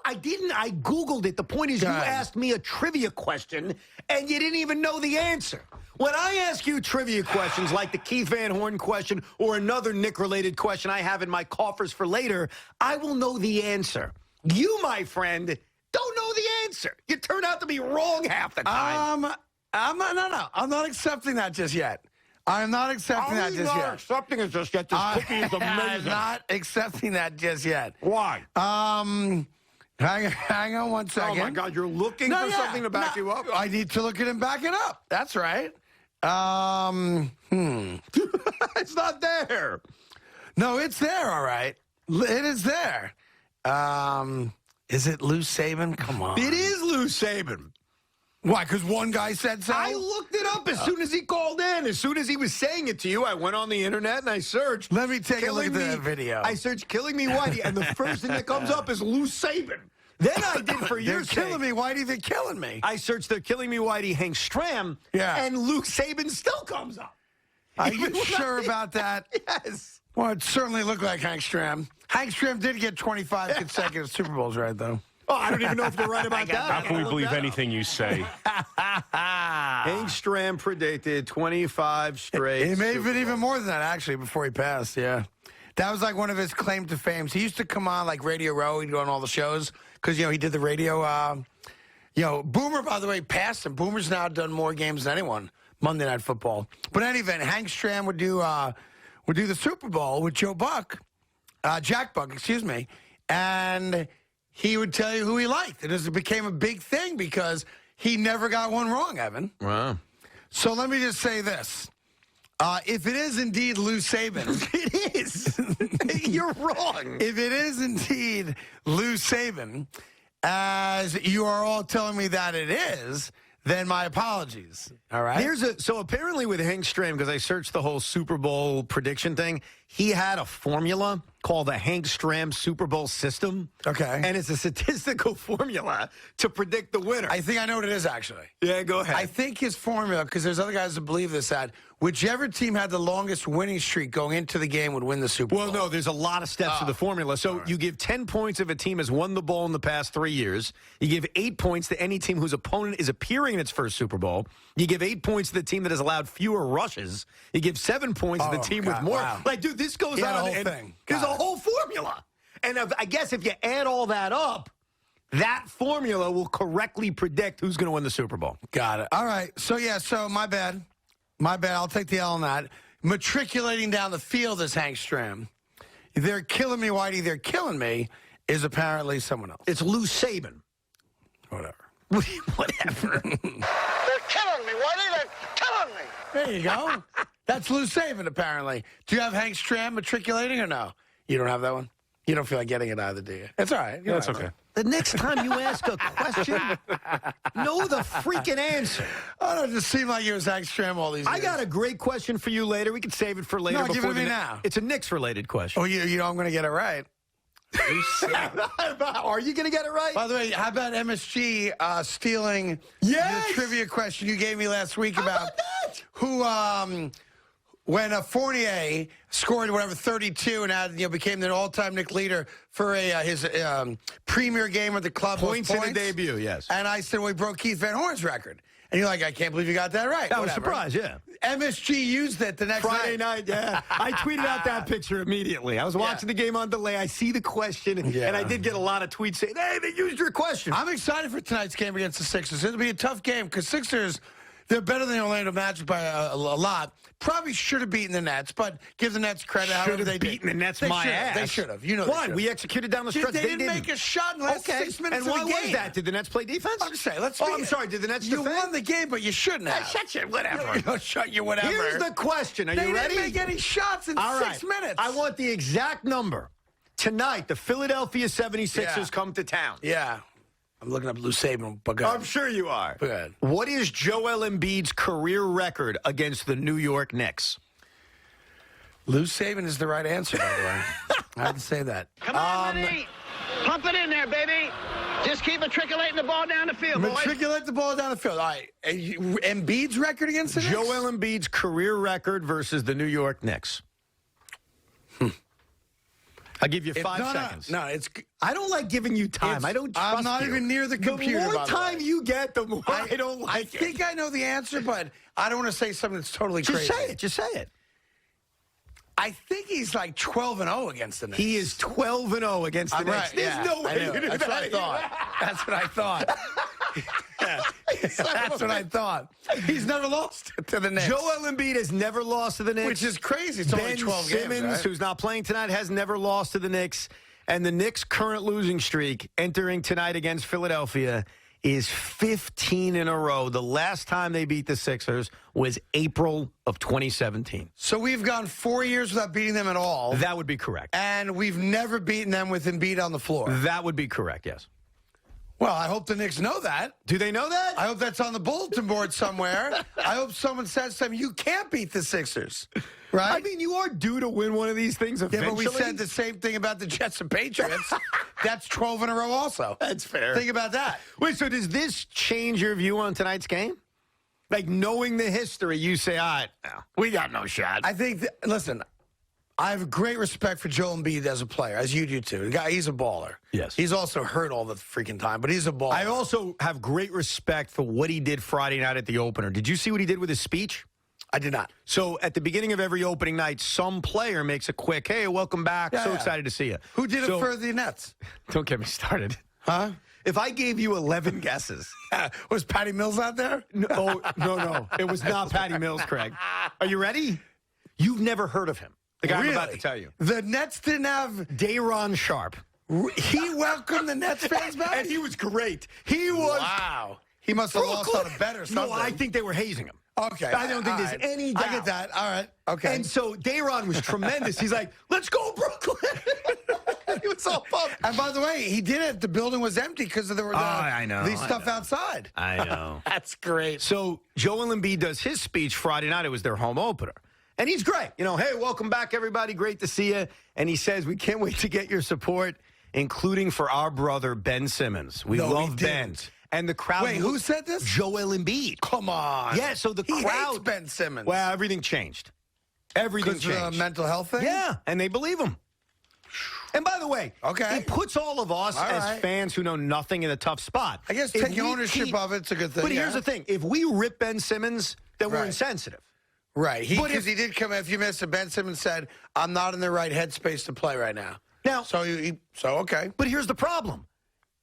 I didn't. I Googled it. The point is, you asked me a trivia question, and you didn't even know the answer. When I ask you trivia questions like the Keith Van Horn question or another Nick-related question I have in my coffers for later, I will know the answer. You, my friend, don't know the answer. You turn out to be wrong half the time. I'm not accepting that just yet. I'm not accepting that just yet. Accepting it just yet. This cookie is amazing. I'm not accepting that just yet. Why? Hang on one second. Oh, my God. You're looking for something to back you up? I need to look at it and back it up. That's right. It's not there. No, it's there, all right. It is there. Is it Lou Saban? Come on. It is Lou Saban. Why? Because one guy said so? I looked it up as soon as he called in. As soon as he was saying it to you, I went on the internet and I searched. Let me take a look at that video. I searched Killing Me Whitey, and the first thing that comes up is Lou Saban. Then I did for your sake. They're killing me, Whitey. They're killing me. I searched the Killing Me Whitey Hank Stram, and Luke Saban still comes up. Are you sure about that? Yes. Well, it certainly looked like Hank Stram. Hank Stram did get 25 consecutive Super Bowls, right, though? Oh, I don't even know if you're right about that. How can we believe anything you say? Engstrom predicted 25 straight. He may have been even more than that, actually, before he passed, yeah. That was like one of his claim to fame. He used to come on like Radio Row. He'd go on all the shows because, he did the radio. Boomer, by the way, passed him. Boomer's now done more games than anyone, Monday Night Football. But in any event, Hank Stram would do the Super Bowl with Jack Buck, excuse me, and he would tell you who he liked. It became a big thing because he never got one wrong, Evan. Wow. So let me just say this. If it is indeed Lou Saban. It is. You're wrong. If it is indeed Lou Saban, as you are all telling me that it is, then my apologies. All right? So apparently with Hank Stram, because I searched the whole Super Bowl prediction thing, he had a formula called the Hank Stram Super Bowl system. Okay. And it's a statistical formula to predict the winner. I think I know what it is, actually. Yeah, go ahead. I think his formula, because there's other guys that believe this, that whichever team had the longest winning streak going into the game would win the Super Bowl. Well, no, there's a lot of steps to the formula. So you give 10 points if a team has won the bowl in the past 3 years. You give 8 points to any team whose opponent is appearing in its first Super Bowl. You give 8 points to the team that has allowed fewer rushes. You give 7 points to the team with more. Wow. Like, dude, this goes on. The whole thing. There's a whole formula. And I guess if you add all that up, that formula will correctly predict who's going to win the Super Bowl. Got it. All right. So my bad. My bad. I'll take the L on that. Matriculating down the field is Hank Stram. They're killing me, Whitey. They're killing me is apparently someone else. It's Lou Saban. Whatever. Whatever. They're killing me, Whitey. They're killing me. There you go. That's Lou Saban, apparently. Do you have Hank Stram matriculating or no? You don't have that one? You don't feel like getting it either, do you? It's all right. That's okay. The next time you ask a question, know the freaking answer. Oh, no, it just seemed like it was Hank Stram all these years. I got a great question for you later. We can save it for later. No, give it to me now. It's a Knicks-related question. Oh, you know I'm going to get it right. Are you going to get it right? By the way, how about MSG stealing the trivia question you gave me last week about who, when Fournier scored 32 and became the all-time Knick leader for his premier game at the club. Points in a debut, yes. And I said, well, he broke Keith Van Horn's record. And you're like, I can't believe you got that right. I was surprised, yeah. MSG used it the next Friday night, yeah. I tweeted out that picture immediately. I was watching the game on delay. I see the question, and I did get a lot of tweets saying, hey, they used your question. I'm excited for tonight's game against the Sixers. It'll be a tough game because Sixers, they're better than the Orlando Magic by a lot. Probably should have beaten the Nets, but give the Nets credit. However they beaten did. the Nets They my should've. ass. They should have. You know why? We executed down the stretch. They didn't make a shot in the last 6 minutes and why of the game. was that? Did the Nets play defense? I'm just saying. I'm sorry. Did the Nets defend? You won the game, but you shouldn't have. Shut you, whatever. Shut you, whatever. Here's the question. Are you ready? They didn't make any shots in 6 minutes. I want the exact number. Tonight, the Philadelphia 76ers come to town. Yeah. I'm looking up Lou Saban. But go ahead. I'm sure you are. Go ahead. What is Joel Embiid's career record against the New York Knicks? Lou Saban is the right answer, by the way. I had to say that. Come on, buddy. Pump it in there, baby. Just keep matriculating the ball down the field, boy. Matriculate the ball down the field. All right. Embiid's record against the Knicks? Joel Embiid's career record versus the New York Knicks. I'll give you 5 seconds. No, it's. I don't like giving you time. I don't trust I'm not you. even near the computer. The more by the time way. you get, the more I don't like I think I know the answer, but I don't want to say something that's totally crazy. Just say it. Just say it. I think he's like 12-0 against the Knicks. He is 12-0 against the Knicks. Right, There's no way. That's what I thought. That's what I thought. That's what I thought. He's never lost to the Knicks. Joel Embiid has never lost to the Knicks. Which is crazy. It's only 12 Simmons, games, right? who's not playing tonight, has never lost to the Knicks. And the Knicks' current losing streak entering tonight against Philadelphia is 15 in a row. The last time they beat the Sixers was April of 2017. So we've gone 4 years without beating them at all. That would be correct. And we've never beaten them with Embiid on the floor. That would be correct, yes. Well, I hope the Knicks know that. Do they know that? I hope that's on the bulletin board somewhere. I hope someone says to them, you can't beat the Sixers. Right? I mean, you are due to win one of these things eventually. Yeah, but we said the same thing about the Jets and Patriots. That's 12 in a row also. That's fair. Think about that. Wait, so does this change your view on tonight's game? Like, knowing the history, you say, all right, we got no shot. I think, listen, I have great respect for Joel Embiid as a player, as you do too. The guy, he's a baller. Yes. He's also hurt all the freaking time, but he's a baller. I also have great respect for what he did Friday night at the opener. Did you see what he did with his speech? I did not. So at the beginning of every opening night, some player makes a quick, hey, welcome back. Yeah, so yeah. excited to see you. Who did it for the Nets? Don't get me started. Huh? If I gave you 11 guesses. Was Patty Mills out there? No. It was not Patty Mills, Craig. Are you ready? You've never heard of him. The guy I'm about to tell you. The Nets didn't have... Day'Ron Sharp. He welcomed the Nets fans back? And he was great. He was... Wow. He must have lost on a bet or something. No, I think they were hazing him. Okay. I don't think there's any doubt. I get that. All right. Okay. And so Day'Ron was tremendous. He's like, let's go, Brooklyn. He was all pumped. And by the way, he did it. The building was empty because of I know. the stuff outside. I know. That's great. So Joel Embiid does his speech Friday night. It was their home opener. And he's great. You know, hey, welcome back, everybody. Great to see you. And he says, we can't wait to get your support, including for our brother, Ben Simmons. We love Ben. And the crowd... Wait, who said this? Joel Embiid. Come on. Yeah, so the He crowd... hates Ben Simmons. Well, everything changed. Everything Because of changed. the mental health thing? Yeah, and they believe him. And by the way, it puts all of us as fans who know nothing in a tough spot. I guess taking ownership of it's a good thing. But here's the thing. If we rip Ben Simmons, then we're insensitive. Right. Because he did come in. If you missed it, Ben Simmons said, I'm not in the right headspace to play right now. Now, okay. But here's the problem.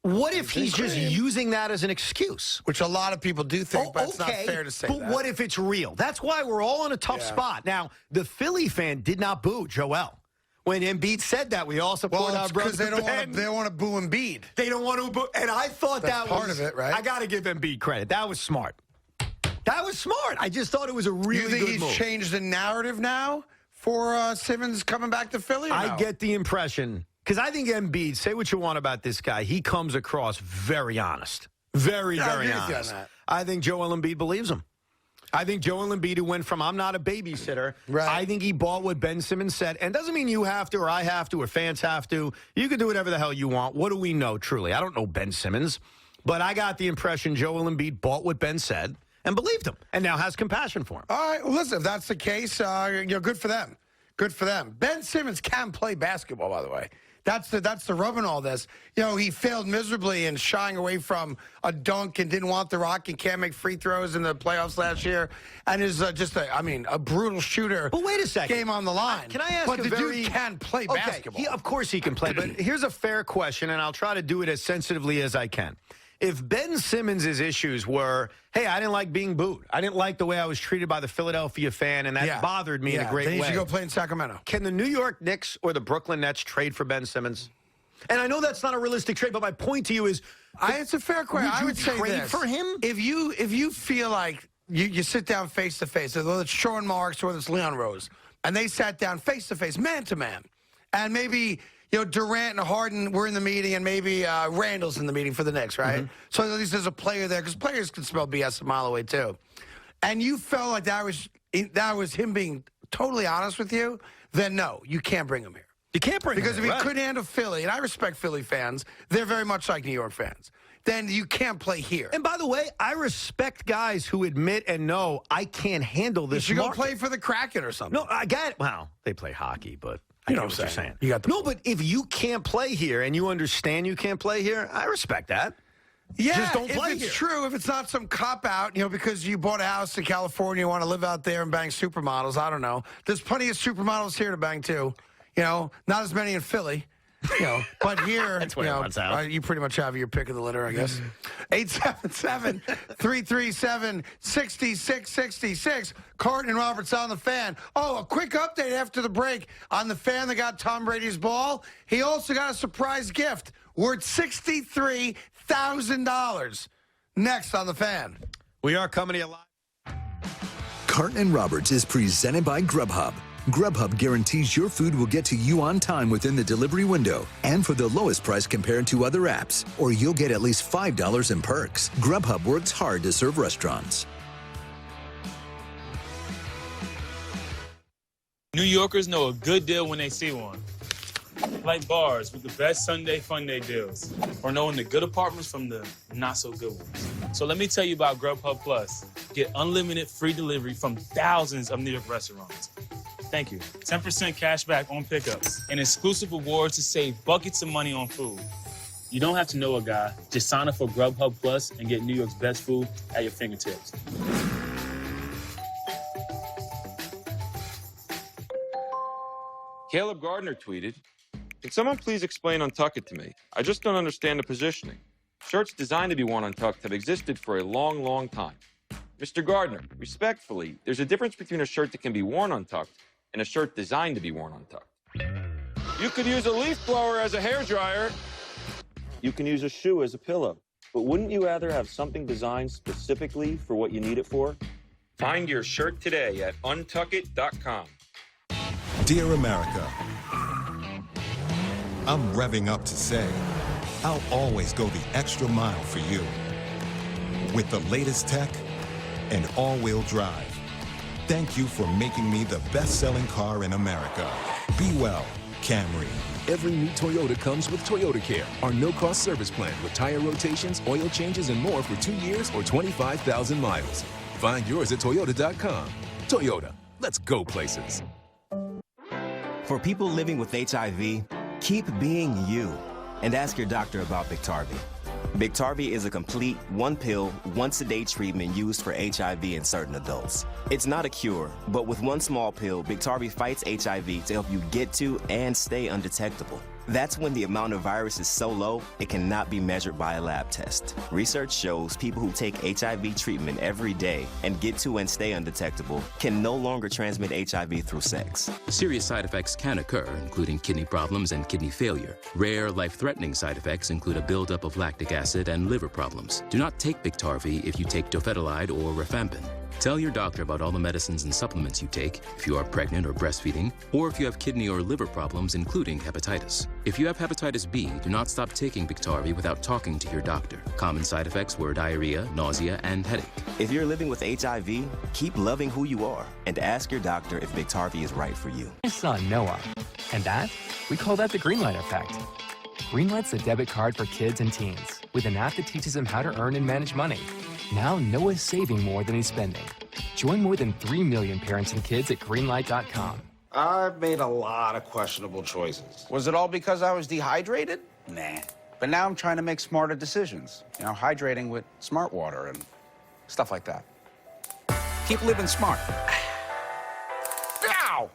What if he's just using that as an excuse? Which a lot of people do think, but it's not fair to say that. But what if it's real? That's why we're all in a tough spot. Now, the Philly fan did not boo Joel. When Embiid said that, we all support our brother. Because they don't want to boo Embiid. They don't want to boo. And I thought That's that was part of it, right? I got to give Embiid credit. That was smart. That was smart. I just thought it was a really good move. You think he's changed the narrative now for Simmons coming back to Philly? I get the impression, because I think Embiid, say what you want about this guy, he comes across very honest. Very honest. I think Joel Embiid believes him. I think Joel Embiid, who went from I'm not a babysitter, I think he bought what Ben Simmons said. And doesn't mean you have to or I have to or fans have to. You can do whatever the hell you want. What do we know, truly? I don't know Ben Simmons. But I got the impression Joel Embiid bought what Ben said and believed him and now has compassion for him. All right. Well, listen, if that's the case, good for them. Good for them. Ben Simmons can play basketball, by the way. That's the rub in all this. You know, he failed miserably in shying away from a dunk and didn't want the rock and can't make free throws in the playoffs last year. And is just a brutal shooter. But wait a second. Game on the line. Can I ask but a the very... dude can play basketball. Of course he can play. But here's a fair question, and I'll try to do it as sensitively as I can. If Ben Simmons' issues were, hey, I didn't like being booed. I didn't like the way I was treated by the Philadelphia fan, and that bothered me in a great way. Then he should go play in Sacramento. Can the New York Knicks or the Brooklyn Nets trade for Ben Simmons? And I know that's not a realistic trade, but my point to you is... it's a fair question. I would say trade for him? If you feel like you sit down face-to-face, whether it's Sean Marks or whether it's Leon Rose, and they sat down face-to-face, man-to-man, and maybe... Durant and Harden were in the meeting, and maybe Randall's in the meeting for the Knicks, right? So at least there's a player there, because players can smell BS a mile away, too. And you felt like that was him being totally honest with you, then no, you can't bring him here. You can't bring him here, because if he couldn't handle Philly, and I respect Philly fans, they're very much like New York fans, then you can't play here. And by the way, I respect guys who admit and know I can't handle this. You should go play for the Kraken or something. No, I got it. Well, they play hockey, but... You know what I'm saying. You got but if you can't play here and you understand you can't play here, I respect that. Yeah, just don't play if it's true, if it's not some cop-out, because you bought a house in California, you want to live out there and bang supermodels, I don't know. There's plenty of supermodels here to bang, too. Not as many in Philly. But here, you pretty much have your pick of the litter, I guess. 877-337-6666. Carton Roberts on the Fan. Oh, a quick update after the break on the fan that got Tom Brady's ball. He also got a surprise gift worth $63,000. Next on the Fan. We are coming to you live. Carton Roberts is presented by Grubhub. Grubhub guarantees your food will get to you on time within the delivery window and for the lowest price compared to other apps, or you'll get at least $5 in perks. Grubhub works hard to serve restaurants. New Yorkers know a good deal when they see one. Like bars with the best Sunday fun day deals, or knowing the good apartments from the not so good ones. So let me tell you about Grubhub Plus. Get unlimited free delivery from thousands of New York restaurants. Thank you. 10% cash back on pickups and exclusive rewards to save buckets of money on food. You don't have to know a guy. Just sign up for Grubhub Plus and get New York's best food at your fingertips. Caleb Gardner tweeted, "Can someone please explain Untuck It to me? I just don't understand the positioning. Shirts designed to be worn untucked have existed for a long, long time. Mr. Gardner, respectfully, there's a difference between a shirt that can be worn untucked and a shirt designed to be worn untucked. You could use a leaf blower as a hairdryer. You can use a shoe as a pillow. But wouldn't you rather have something designed specifically for what you need it for? Find your shirt today at untuckit.com. Dear America, I'm revving up to say, I'll always go the extra mile for you. With the latest tech and all-wheel drive. Thank you for making me the best-selling car in America. Be well, Camry. Every new Toyota comes with Toyota Care, our no-cost service plan with tire rotations, oil changes, and more for 2 years or 25,000 miles. Find yours at Toyota.com. Toyota, let's go places. For people living with HIV, keep being you and ask your doctor about Biktarvy. Biktarvy is a complete one-pill, once-a-day treatment used for HIV in certain adults. It's not a cure, but with one small pill, Biktarvy fights HIV to help you get to and stay undetectable. That's when the amount of virus is so low, it cannot be measured by a lab test. Research shows people who take HIV treatment every day and get to and stay undetectable can no longer transmit HIV through sex. Serious side effects can occur, including kidney problems and kidney failure. Rare, life-threatening side effects include a buildup of lactic acid and liver problems. Do not take Biktarvy if you take dofetilide or rifampin. Tell your doctor about all the medicines and supplements you take if you are pregnant or breastfeeding, or if you have kidney or liver problems, including hepatitis. If you have hepatitis B, do not stop taking Biktarvy without talking to your doctor. Common side effects were diarrhea, nausea, and headache. If you're living with HIV, keep loving who you are and ask your doctor if Biktarvy is right for you. My son, Noah. And that? We call that the Greenlight effect. Greenlight's a debit card for kids and teens with an app that teaches them how to earn and manage money. Now Noah's saving more than he's spending. Join more than 3 million parents and kids at Greenlight.com. I've made a lot of questionable choices. Was it all because I was dehydrated? Nah. But now I'm trying to make smarter decisions. You know, hydrating with smart water and stuff like that. Keep living smart. Ow!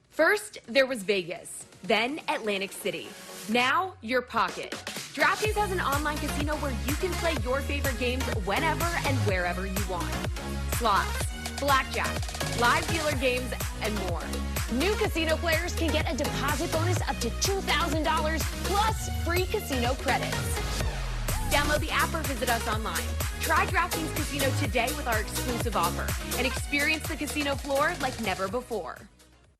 First, there was Vegas, then Atlantic City. Now, your pocket. DraftKings has an online casino where you can play your favorite games whenever and wherever you want. Slots, blackjack, live dealer games, and more. New casino players can get a deposit bonus up to $2,000 plus free casino credits. Download the app or visit us online. Try DraftKings Casino today with our exclusive offer and experience the casino floor like never before.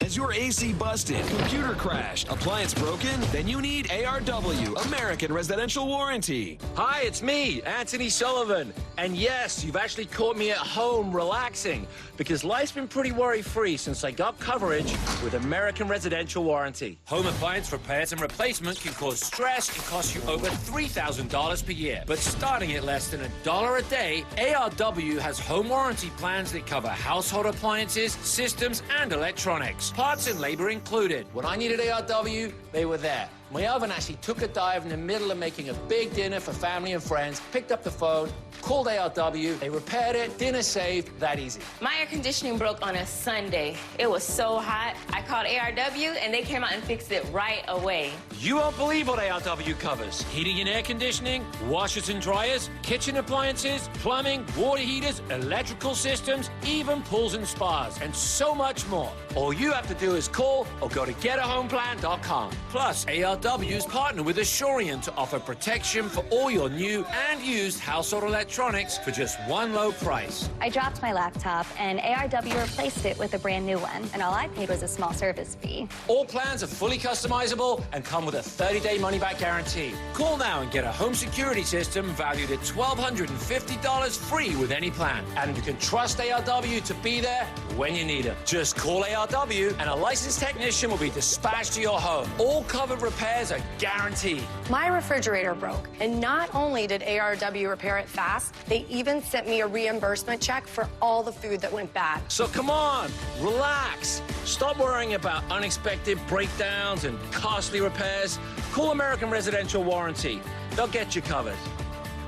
Has your AC busted, computer crashed, appliance broken? Then you need ARW, American Residential Warranty. Hi, it's me, Anthony Sullivan. And yes, you've actually caught me at home relaxing because life's been pretty worry-free since I got coverage with American Residential Warranty. Home appliance repairs and replacement can cause stress and cost you over $3,000 per year. But starting at less than $1 a day, ARW has home warranty plans that cover household appliances, systems, and electronics. Parts and labor included. When I needed ARW, they were there. My oven actually took a dive in the middle of making a big dinner for family and friends, picked up the phone, called ARW, they repaired it, dinner saved, that easy. My air conditioning broke on a Sunday. It was so hot. I called ARW and they came out and fixed it right away. You won't believe what ARW covers. Heating and air conditioning, washers and dryers, kitchen appliances, plumbing, water heaters, electrical systems, even pools and spas, and so much more. All you have to do is call or go to getahomeplan.com. Plus, ARW ARW's partnered with Assurant to offer protection for all your new and used household electronics for just one low price. I dropped my laptop, and ARW replaced it with a brand new one, and all I paid was a small service fee. All plans are fully customizable and come with a 30-day money-back guarantee. Call now and get a home security system valued at $1,250 free with any plan. And you can trust ARW to be there when you need it. Just call ARW and a licensed technician will be dispatched to your home. All covered repairs are guaranteed. My refrigerator broke, and not only did ARW repair it fast, they even sent me a reimbursement check for all the food that went bad. So come on, relax. Stop worrying about unexpected breakdowns and costly repairs. Call American Residential Warranty. They'll get you covered.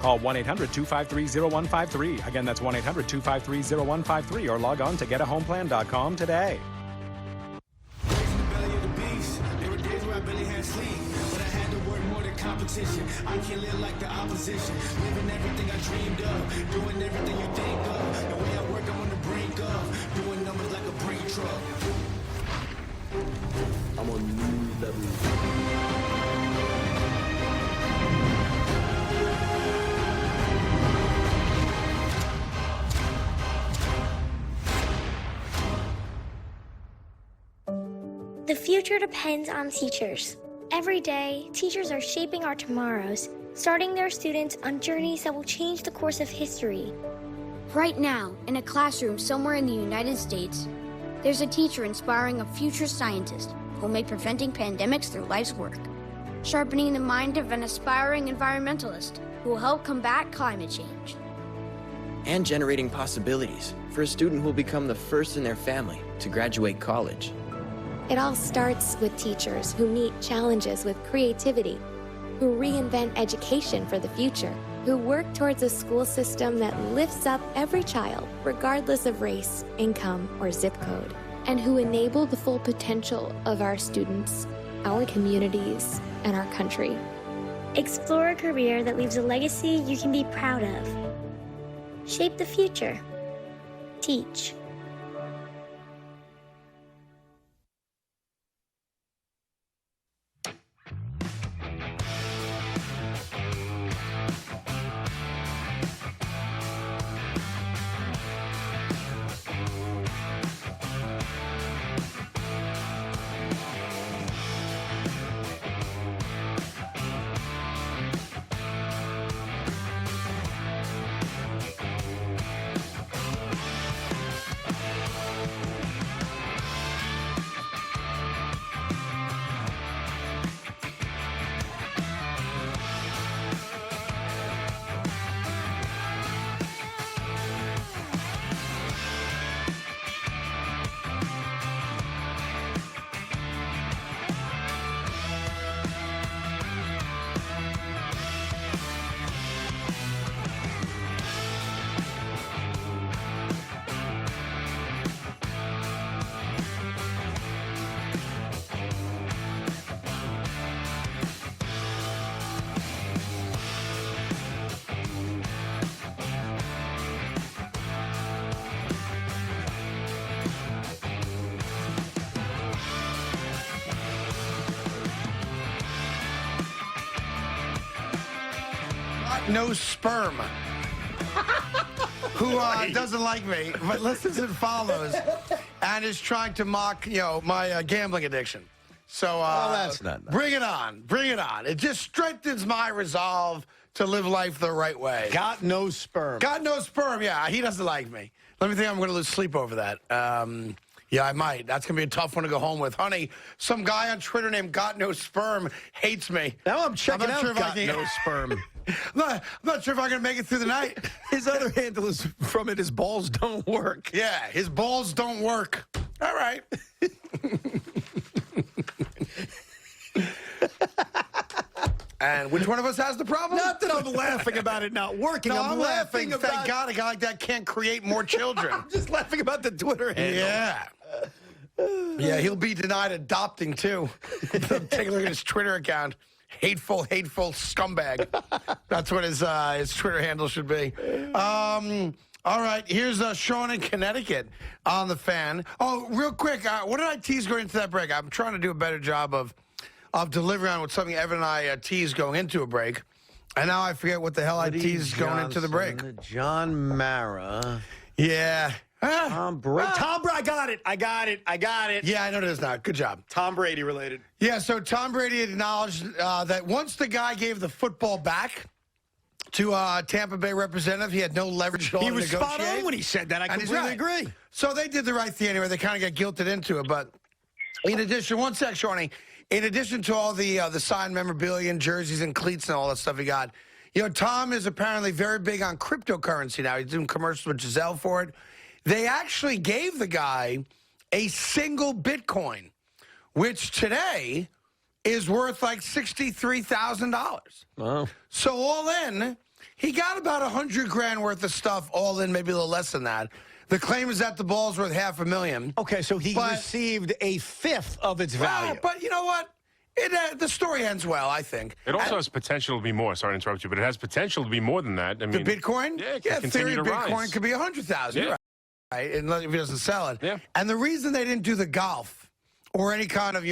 Call 1-800-253-0153. Again, that's 1-800-253-0153 or log on to getahomeplan.com today. Competition. I can't live like the opposition. Living everything I dreamed of. Doing everything you think of. The way I work, I'm on the brink of. Doing numbers like a brake truck. I'm on new level. The future depends on teachers. Every day, teachers are shaping our tomorrows, starting their students on journeys that will change the course of history. Right now, in a classroom somewhere in the United States, there's a teacher inspiring a future scientist who will make preventing pandemics their life's work, sharpening the mind of an aspiring environmentalist who will help combat climate change, and generating possibilities for a student who will become the first in their family to graduate college. It all starts with teachers who meet challenges with creativity, who reinvent education for the future, who work towards a school system that lifts up every child, regardless of race, income, or zip code, and who enable the full potential of our students, our communities, and our country. Explore a career that leaves a legacy you can be proud of. Shape the future. Teach. No sperm. Who doesn't like me, but listens and follows, and is trying to mock, my gambling addiction. So that's not nice. Bring it on. Bring it on. It just strengthens my resolve to live life the right way. Got no sperm. Got no sperm, yeah. He doesn't like me. Let me think I'm going to lose sleep over that. Yeah, I might. That's going to be a tough one to go home with. Honey, some guy on Twitter named Got No Sperm hates me. Now I'm checking out Got No Sperm. I'm not sure if I'm going to make it through the night. His other handle is from it, his balls don't work. Yeah, his balls don't work. All right. And which one of us has the problem? Not that I'm laughing about it not working. No, I'm laughing about... Thank God a guy like that can't create more children. I'm just laughing about the Twitter handle. Yeah. Yeah, he'll be denied adopting, too. Take a look at his Twitter account. Hateful scumbag. That's what his Twitter handle should be. All right, here's Sean in Connecticut on the Fan. Oh, real quick, what did I tease going into that break? I'm trying to do a better job of of delivering on with something Evan and I teased going into a break. And now I forget what the hell I teased going into the break. John Mara. Yeah. Tom Brady. I got it. Yeah, I know it is not. Good job. Tom Brady related. Yeah, so Tom Brady acknowledged that once the guy gave the football back to Tampa Bay representative, he had no leverage at all to negotiate. He was spot on when he said that. I completely agree. So they did the right thing anyway. They kind of got guilted into it. But in addition, one sec, Shawnee. In addition to all the signed memorabilia and jerseys and cleats and all that stuff he got, Tom is apparently very big on cryptocurrency now. He's doing commercials with Giselle for it. They actually gave the guy a single Bitcoin, which today is worth like $63,000. Wow. So all in, he got about $100,000 worth of stuff all in, maybe a little less than that. The claim is that the ball's worth $500,000. Okay, so he received a fifth of its value. But you know what? The story ends well, I think. It also has potential to be more. Sorry to interrupt you, but it has potential to be more than that. I mean, the Bitcoin? Yeah, it can in continue theory, to Bitcoin rise. could be $100,000. Yeah. Right? Unless if he doesn't sell it. Yeah. And the reason they didn't do the golf or any kind of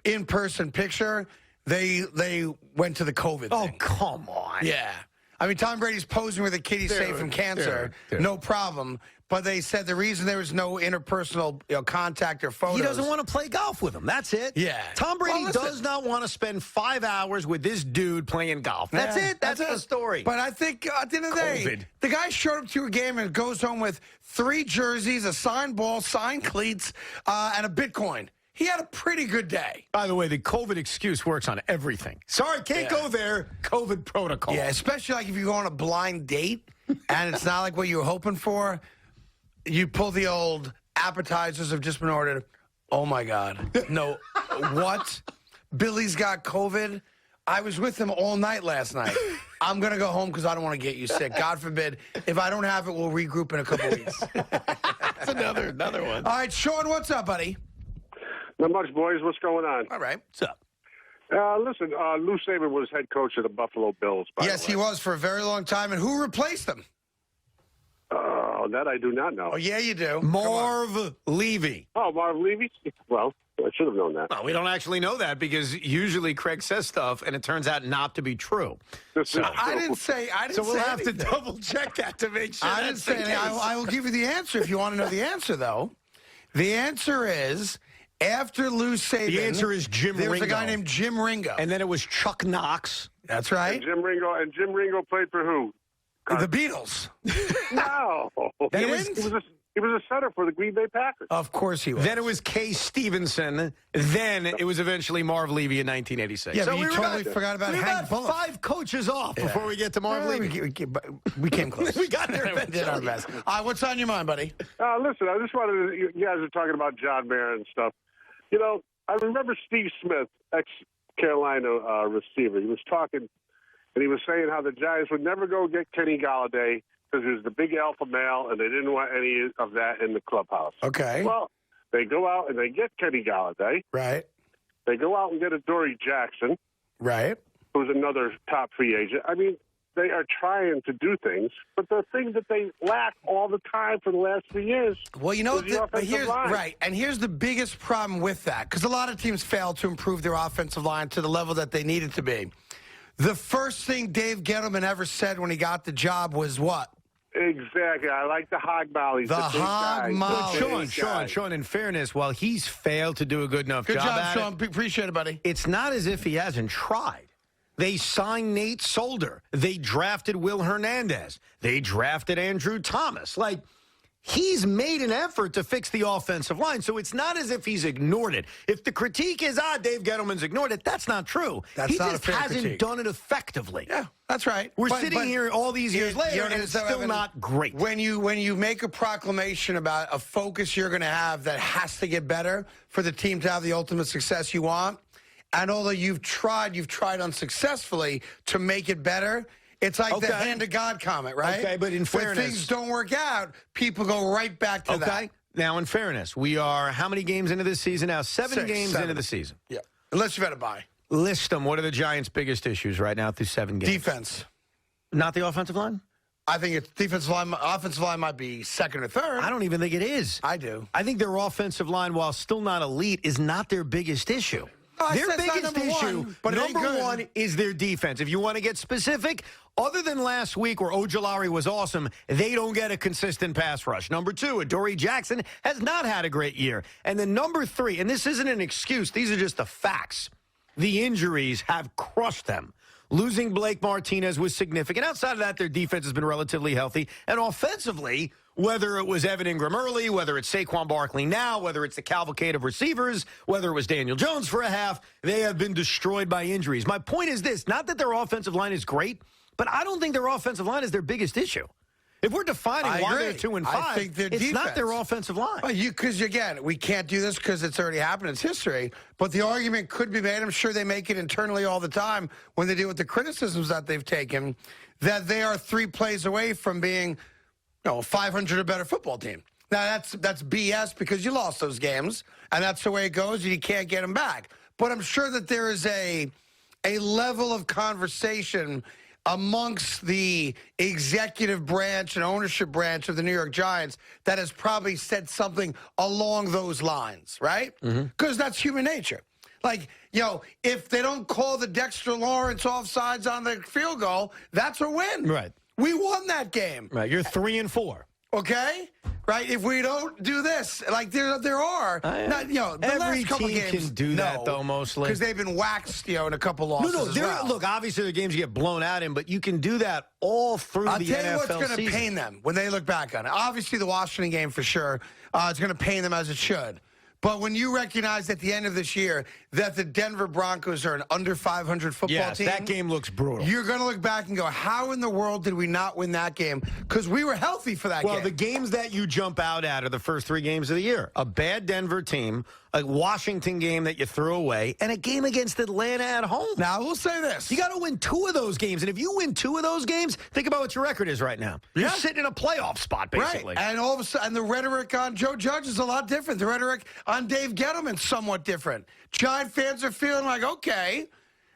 in-person picture, they went to the COVID thing. Come on. Yeah. I mean, Tom Brady's posing with a kid he's safe from cancer, no problem. But they said the reason there was no interpersonal contact or photos. He doesn't want to play golf with him. That's it. Yeah. Tom Brady does not want to spend 5 hours with this dude playing golf. That's it. That's the story. But I think at the end of the day, the guy showed up to a game and goes home with 3 jerseys, a signed ball, signed cleats, and a Bitcoin. He had a pretty good day. By the way, the COVID excuse works on everything. Sorry, can't go there. COVID protocol. Yeah, especially like if you go on a blind date and it's not like what you were hoping for. You pull the old appetizers have just been ordered. Oh, my God. No. What? Billy's got COVID? I was with him all night last night. I'm going to go home because I don't want to get you sick. God forbid. If I don't have it, we'll regroup in a couple weeks. That's another one. All right, Sean, what's up, buddy? Not much, boys. What's going on? All right. What's up? Listen, Lou Saban was head coach of the Buffalo Bills. Yes, he was for a very long time. And who replaced him? That I do not know. Oh, yeah, you do. Marv Levy. Oh, Marv Levy? Well, I should have known that. Well, we don't actually know that because usually Craig says stuff and it turns out not to be true. So, I didn't say So we'll have anything. to double check that to make sure. I didn't say anything. I will give you the answer if you want to know the answer, though. The answer is after Lou Saban. The answer is Jim Ringo. There was a guy named Jim Ringo. And then it was Chuck Knox. That's right. And Jim Ringo played for who? The Beatles. No. He was a center for the Green Bay Packers. Of course he was. Then it was Kay Stevenson. Then it was eventually Marv Levy in 1986. Yeah, so but you we totally forgot about we Hank got Bullock. 5 coaches off before we get to Marv Levy. We came close. We got there We eventually. did our best. All right, what's on your mind, buddy? Listen, I just wanted to, you guys are talking about John Mayer and stuff. I remember Steve Smith, ex-Carolina receiver. He was talking, and he was saying how the Giants would never go get Kenny Galladay because he was the big alpha male, and they didn't want any of that in the clubhouse. Okay. Well, they go out and they get Kenny Galladay. Right. They go out and get a Dory Jackson. Right. Who's another top free agent. I mean, they are trying to do things, but the thing that they lack all the time for the last 3 years. Well, you know, is the but offensive here's line. right, and here's the biggest problem with that, because a lot of teams fail to improve their offensive line to the level that they need it to be. The first thing Dave Gettleman ever said when he got the job was what? Exactly. I like the hog mollies. The big hog guys. mollies. The big guys. Sean, in fairness, while he's failed to do a good enough Good job job, at Sean. it, Appreciate it, buddy. it's not as if he hasn't tried. They signed Nate Solder. They drafted Will Hernandez. They drafted Andrew Thomas. Like, he's made an effort to fix the offensive line, so it's not as if he's ignored it. If the critique is, Dave Gettleman's ignored it, that's not true. That's not a just fair hasn't critique. done it effectively. Yeah, that's right. We're But- sitting but here all these years later, you know, and it's so, still Evan, not great. When you make a proclamation about a focus you're going to have that has to get better for the team to have the ultimate success you want, and although you've tried unsuccessfully to make it better, it's like the hand of God comment, right? Okay, but in fairness, when things don't work out, people go right back to that. Okay, now in fairness, we are how many games into this season now? 7 games 7. into the season. Yeah, unless you've had a bye. List them. What are the Giants' biggest issues right now through 7 games? Defense. Not the offensive line? I think it's defensive line. Offensive line might be second or third. I don't even think it is. I do. I think their offensive line, while still not elite, is not their biggest issue. Their that's not biggest number issue, one, but it ain't number good. one, is their defense. If you want to get specific, other than last week where Ojulari was awesome, they don't get a consistent pass rush. Number two, Adoree Jackson has not had a great year. And then number three, and this isn't an excuse, these are just the facts. The injuries have crushed them. Losing Blake Martinez was significant. Outside of that, their defense has been relatively healthy. And offensively, whether it was Evan Ingram early, whether it's Saquon Barkley now, whether it's the cavalcade of receivers, whether it was Daniel Jones for a half, they have been destroyed by injuries. My point is this, not that their offensive line is great, but I don't think their offensive line is their biggest issue. If we're defining why they're 2-5, I think their it's defense. not their offensive line. Well, because, again, we can't do this because it's already happened. It's history. But the argument could be made, I'm sure they make it internally all the time when they deal with the criticisms that they've taken, that they are 3 plays away from being a 500 or better football team. Now, that's BS because you lost those games, and that's the way it goes, and you can't get them back. But I'm sure that there is a level of conversation amongst the executive branch and ownership branch of the New York Giants that has probably said something along those lines, right? Because that's human nature. Like, if they don't call the Dexter Lawrence offsides on the field goal, that's a win. Right. We won that game. Right. You're 3-4. Okay? Right? If we don't do this, like there are. Not, the Every last couple team games can do that, though, mostly. Because they've been waxed, in a couple losses as well. Look, obviously the games you get blown out in, but you can do that all through the NFL season. I'll tell you what's going to pain them when they look back on it. Obviously, the Washington game for sure. It's going to pain them as it should. But when you recognize at the end of this year that the Denver Broncos are an under 500 football team. That game looks brutal. You're going to look back and go, how in the world did we not win that game? Because we were healthy for that game. Well, the games that you jump out at are the first 3 games of the year. A bad Denver team, a Washington game that you threw away, and a game against Atlanta at home. Now, we'll say this. You got to win 2 of those games. And if you win 2 of those games, think about what your record is right now. You're sitting in a playoff spot, basically. Right. And all of a sudden, the rhetoric on Joe Judge is a lot different. The rhetoric on Dave Gettleman's somewhat different. Giant fans are feeling like, okay,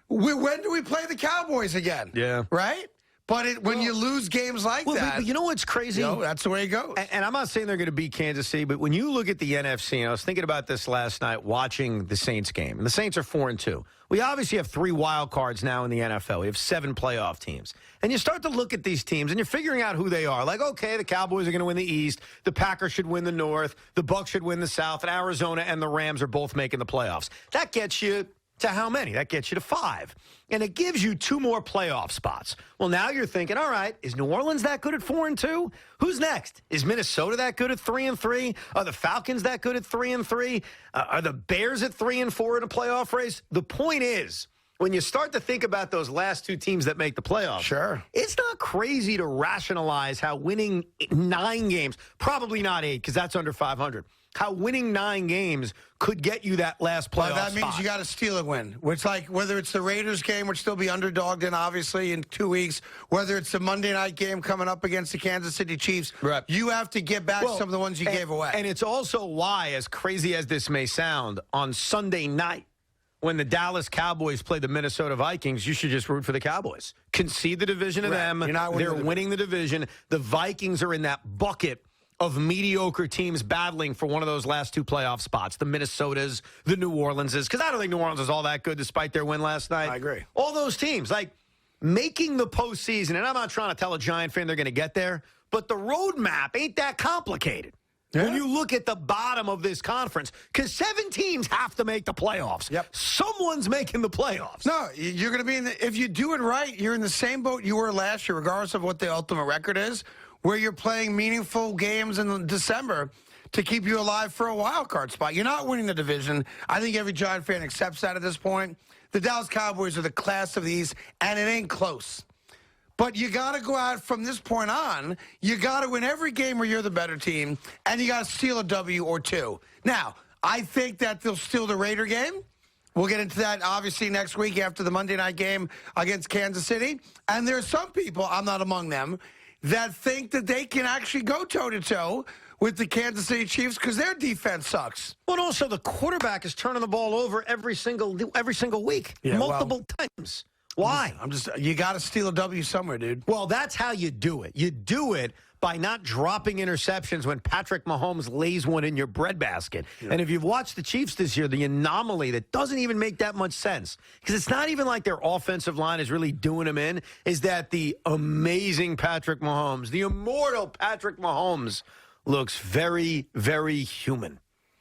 when do we play the Cowboys again? Yeah. Right? But when you lose games like that. But you know what's crazy? That's the way it goes. And I'm not saying they're going to beat Kansas City, but when you look at the NFC, and I was thinking about this last night watching the Saints game, and the Saints are 4-2. We obviously have 3 wild cards now in the NFL. We have 7 playoff teams. And you start to look at these teams, and you're figuring out who they are. Like, okay, the Cowboys are going to win the East. The Packers should win the North. The Bucs should win the South. And Arizona and the Rams are both making the playoffs. That gets you to how many? That gets you to 5. And it gives you 2 more playoff spots. Well, now you're thinking, all right, is New Orleans that good at 4-2? Who's next? Is Minnesota that good at 3-3? Are the Falcons that good at 3-3? Are the Bears at 3-4 in a playoff race? The point is, when you start to think about those last 2 teams that make the playoffs, sure, it's not crazy to rationalize how winning 9 games, probably not 8 because that's under 500, how winning 9 games could get you that last playoff that means spot. you got to steal a win. Which, like, whether it's the Raiders game, which still be underdogged in, obviously, in 2 weeks, whether it's the Monday night game coming up against the Kansas City Chiefs, you have to get back some of the ones you gave away. And it's also why, as crazy as this may sound, on Sunday night, when the Dallas Cowboys play the Minnesota Vikings, you should just root for the Cowboys. Concede the division to them. They're winning the division. The Vikings are in that bucket of mediocre teams battling for one of those last 2 playoff spots, the Minnesotas, the New Orleanses, because I don't think New Orleans is all that good despite their win last night. I agree. All those teams, like making the postseason, and I'm not trying to tell a Giant fan they're going to get there, but the roadmap ain't that complicated. Yeah. When you look at the bottom of this conference, because 7 teams have to make the playoffs. Yep. Someone's making the playoffs. No, you're going to be if you do it right, you're in the same boat you were last year, regardless of what the ultimate record is, where you're playing meaningful games in December to keep you alive for a wild card spot. You're not winning the division. I think every Giant fan accepts that at this point. The Dallas Cowboys are the class of the East, and it ain't close. But you got to go out from this point on. You got to win every game where you're the better team, and you got to steal a W or 2. Now, I think that they'll steal the Raider game. We'll get into that, obviously, next week after the Monday night game against Kansas City. And there are some people, I'm not among them, that think that they can actually go toe-to-toe with the Kansas City Chiefs because their defense sucks. Well, and also the quarterback is turning the ball over every single week, multiple times. Why? You got to steal a W somewhere, dude. Well, that's how you do it. You do it by not dropping interceptions when Patrick Mahomes lays one in your breadbasket. Yeah. And if you've watched the Chiefs this year, the anomaly that doesn't even make that much sense, because it's not even like their offensive line is really doing them in, is that the amazing Patrick Mahomes, the immortal Patrick Mahomes, looks very, very human.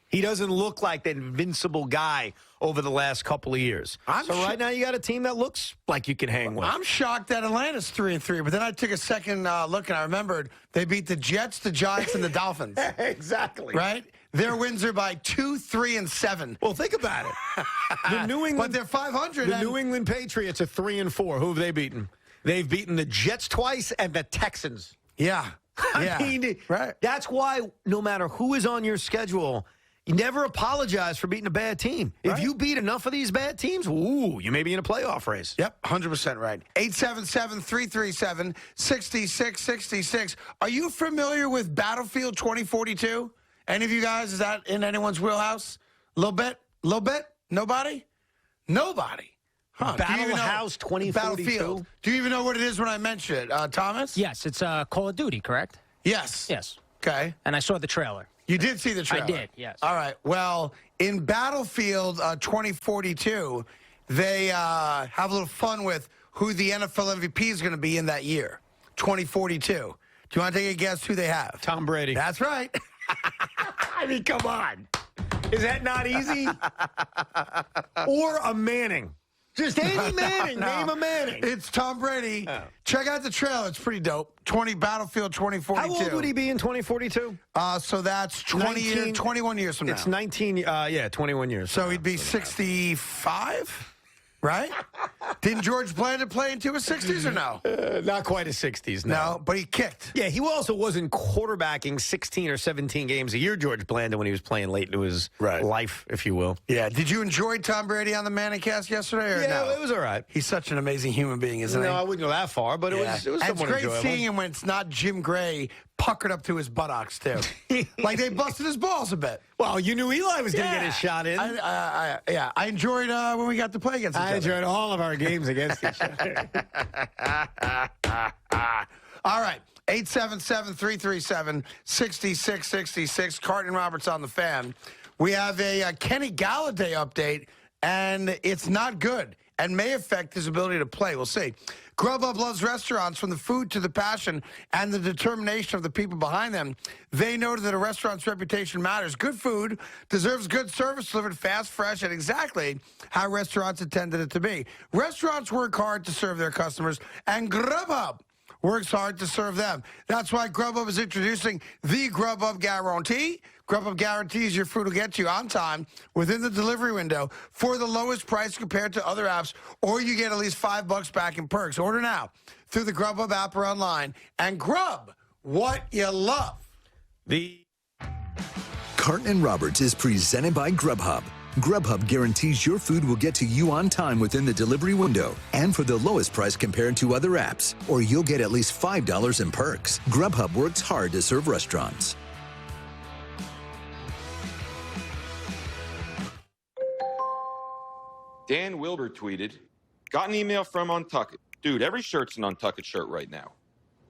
He doesn't look like that invincible guy over the last couple of years. Right now you got a team that looks like you can hang with. I'm shocked that Atlanta's 3-3, but then I took a second look and I remembered they beat the Jets, the Giants, and the Dolphins. Exactly. Right? Their wins are by 2, 3, and 7. Well, think about it. The New England, but they're 500. The New England Patriots are 3-4. Who have they beaten? They've beaten the Jets twice and the Texans. Yeah. I mean, right. That's why no matter who is on your schedule, you never apologize for beating a bad team. Right. If you beat enough of these bad teams, you may be in a playoff race. Yep, 100% right. 877-337-6666. Are you familiar with Battlefield 2042? Any of you guys, is that in anyone's wheelhouse? A little bit? Nobody? Nobody. Huh. Battle House 2042? Battlefield. Do you even know what it is when I mention it? Thomas? Yes, it's Call of Duty, correct? Yes. Yes. Okay. And I saw the trailer. You did see the trailer? I did, yes. All right. Well, in Battlefield 2042, they have a little fun with who the NFL MVP is going to be in that year, 2042. Do you want to take a guess who they have? Tom Brady. That's right. I mean, come on. Is that not easy? Or a Manning. Just any Manning. Name a Manning. It's Tom Brady. Oh. Check out the trailer. It's pretty dope. Battlefield 2042. How old would he be in 2042? So that's 21 years from now. It's 21 years. So he'd be 65? Right? Didn't George Blanda play into his 60s or no? Not quite his 60s, no. But he kicked. Yeah, he also wasn't quarterbacking 16 or 17 games a year, George Blanda, when he was playing late into his life, if you will. Yeah. Did you enjoy Tom Brady on the Manicast yesterday? Or no? It was all right. He's such an amazing human being, isn't he? No, I wouldn't go that far, but it was somewhat enjoyable. It's great seeing him when it's not Jim Gray puckered up to his buttocks, too. Like they busted his balls a bit. Well, you knew Eli was going to get his shot in. I enjoyed when we got to play against each other. I enjoyed all of our games against each other. All right. 877-337-6666. Carton Roberts on the fan. We have a Kenny Galladay update, and it's not good and may affect his ability to play. We'll see. Grubhub loves restaurants, from the food to the passion and the determination of the people behind them. They noted that a restaurant's reputation matters. Good food deserves good service, delivered fast, fresh, and exactly how restaurants intended it to be. Restaurants work hard to serve their customers, and Grubhub works hard to serve them. That's why Grubhub is introducing the Grubhub Guarantee. Grubhub guarantees your food will get to you on time within the delivery window for the lowest price compared to other apps, or you get at least $5 back in perks. Order now through the Grubhub app or online, and grub what you love. Carton Roberts is presented by Grubhub. Grubhub guarantees your food will get to you on time within the delivery window and for the lowest price compared to other apps, or you'll get at least $5 in perks. Grubhub works hard to serve restaurants. Dan Wilbur tweeted, got an email from Untuckit. Dude, every shirt's an Untuckit shirt right now.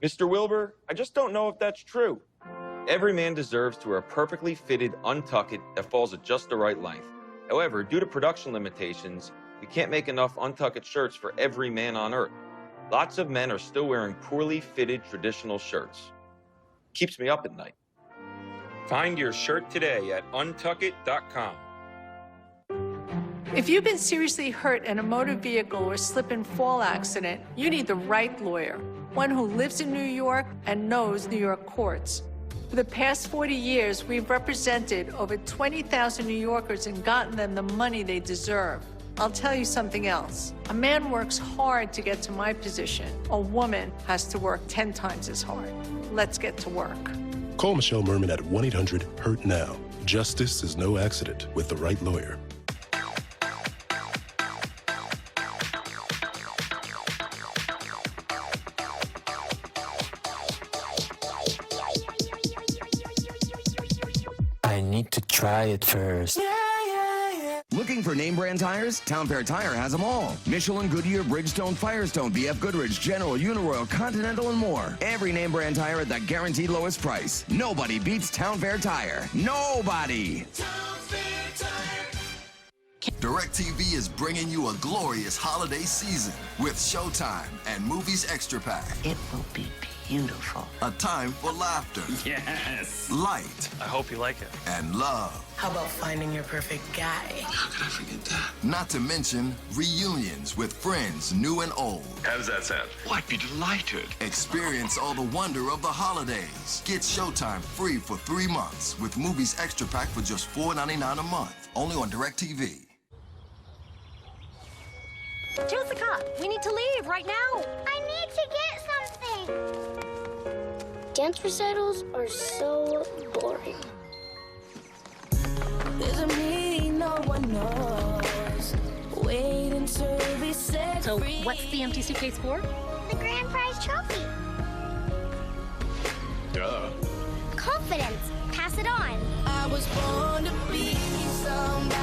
Mr. Wilbur, I just don't know if that's true. Every man deserves to wear a perfectly fitted Untuckit that falls at just the right length. However, due to production limitations, we can't make enough Untuckit shirts for every man on Earth. Lots of men are still wearing poorly fitted traditional shirts. Keeps me up at night. Find your shirt today at untuckit.com. If you've been seriously hurt in a motor vehicle or slip and fall accident, you need the right lawyer, one who lives in New York and knows New York courts. For the past 40 years, we've represented over 20,000 New Yorkers and gotten them the money they deserve. I'll tell you something else. A man works hard to get to my position. A woman has to work 10 times as hard. Let's get to work. Call Michelle Merman at 1-800-HURT-NOW. Justice is no accident with the right lawyer. I need to try it first. Looking for name brand tires? Town Fair Tire has them all. Michelin, Goodyear, Bridgestone, Firestone, BF Goodrich, General, Uniroyal, Continental, and more. Every name brand tire at the guaranteed lowest price. Nobody beats Town Fair Tire. Nobody! DirecTV is bringing you a glorious holiday season with Showtime and Movies Extra Pack. It will be beautiful. A time for laughter. Yes. Light. I hope you like it. And love. How about finding your perfect guy? How could I forget that? Not to mention reunions with friends new and old. How does that sound? Oh, I'd be delighted. Experience all the wonder of the holidays. Get Showtime free for 3 months with Movies Extra Pack for just $4.99 a month. Only on DirecTV. Jessica, we need to leave right now. I need to get something. Dance recitals are so boring. There's a meaning no one knows. Wait until we set So free. what's the empty suitcase for? The grand prize trophy. Duh. Confidence. Pass it on. I was born to be somebody.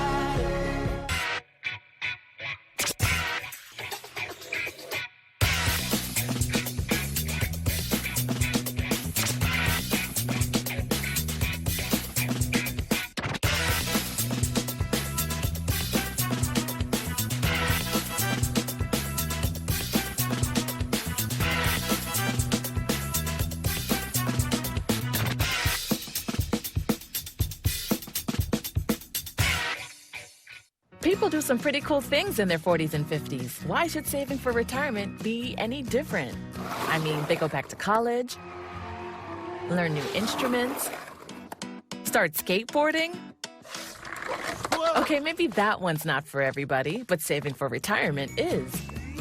People do some pretty cool things in their 40s and 50s. Why should saving for retirement be any different? I mean, they go back to college, learn new instruments, start skateboarding. Okay, maybe that one's not for everybody, but saving for retirement is.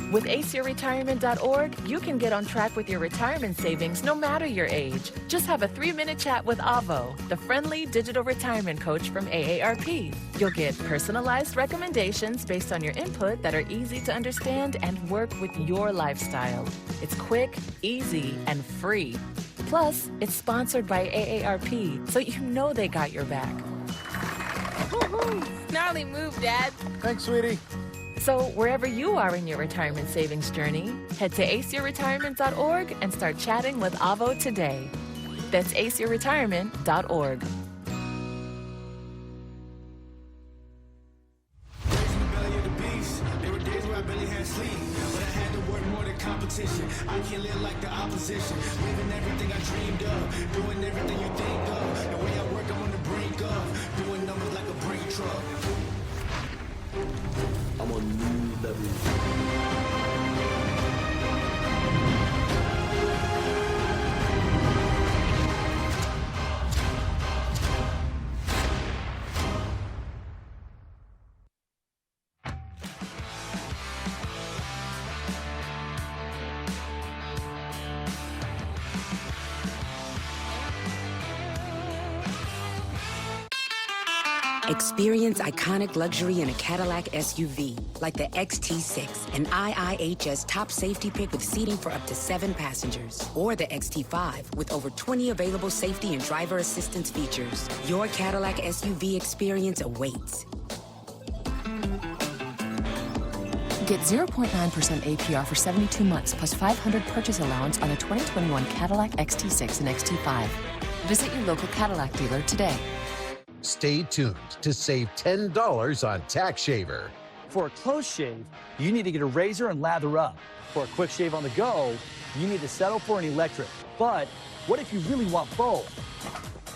With aceyourretirement.org, you can get on track with your retirement savings no matter your age. Just have a 3-minute chat with Avo, the friendly digital retirement coach from AARP. You'll get personalized recommendations based on your input that are easy to understand and work with your lifestyle. It's quick, easy, and free. Plus, it's sponsored by AARP, so you know they got your back. Gnarly move, Dad. Thanks, sweetie. So wherever you are in your retirement savings journey, head to aceyourretirement.org and start chatting with Avo today. That's aceyourretirement.org. There were days where I barely had sleep, but I had to work more than competition. I can't live like the opposition, living everything I dreamed of, doing everything you think of. The way I work, I'm on the brink of doing numbers like a brake truck. I'm on new level. Experience iconic luxury in a Cadillac SUV, like the XT6, an IIHS top safety pick with seating for up to 7 passengers. Or the XT5, with over 20 available safety and driver assistance features. Your Cadillac SUV experience awaits. Get 0.9% APR for 72 months plus $500 purchase allowance on a 2021 Cadillac XT6 and XT5. Visit your local Cadillac dealer today. Stay tuned to save $10 on Tax Shaver. For a close shave, you need to get a razor and lather up. For a quick shave on the go, you need to settle for an electric. But what if you really want both?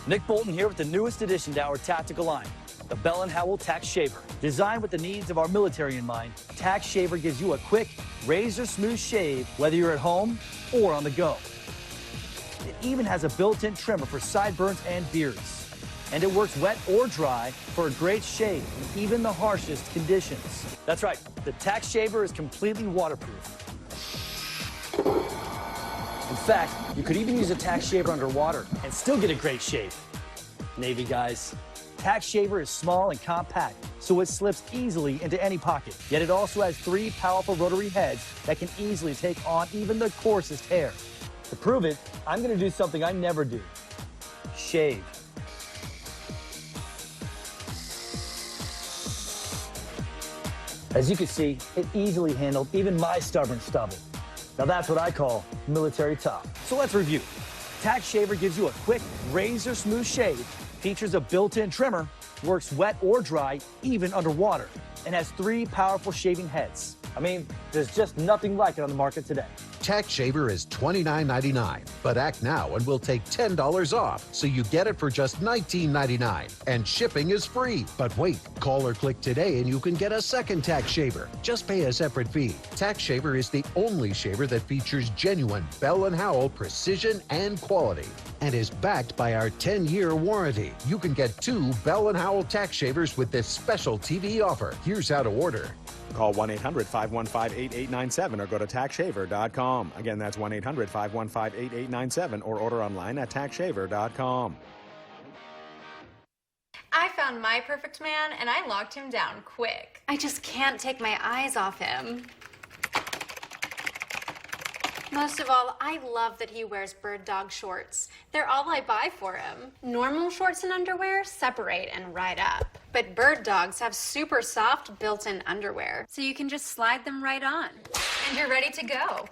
Nick Bolton here with the newest addition to our tactical line, the Bell & Howell Tax Shaver. Designed with the needs of our military in mind, Tax Shaver gives you a quick, razor-smooth shave whether you're at home or on the go. It even has a built-in trimmer for sideburns and beards. And it works wet or dry for a great shave in even the harshest conditions. That's right, the Tax Shaver is completely waterproof. In fact, you could even use a Tax Shaver underwater and still get a great shave. Navy guys, Tax Shaver is small and compact, so it slips easily into any pocket. Yet it also has 3 powerful rotary heads that can easily take on even the coarsest hair. To prove it, I'm gonna do something I never do. Shave. As you can see, it easily handled even my stubborn stubble. Now that's what I call military tough. So let's review. Tack Shaver gives you a quick, razor-smooth shave, features a built-in trimmer, works wet or dry, even underwater, and has 3 powerful shaving heads. I mean, there's just nothing like it on the market today. Tack Shaver is $29.99, but act now and we'll take $10 off, so you get it for just $19.99, and shipping is free. But wait, call or click today and you can get a second Tack Shaver. Just pay a separate fee. Tack Shaver is the only shaver that features genuine Bell & Howell precision and quality, and is backed by our 10-year warranty. You can get 2 Bell & Howell Tack Shavers with this special TV offer. Here's how to order. Call 1-800-515-8897 or go to tackshaver.com. Again, that's 1-800-515-8897 or order online at tackshaver.com. I found my perfect man and I locked him down quick. I just can't take my eyes off him. Most of all, I love that he wears bird dog shorts. They're all I buy for him. Normal shorts and underwear separate and ride up. But bird dogs have super soft built-in underwear, so you can just slide them right on. And you're ready to go.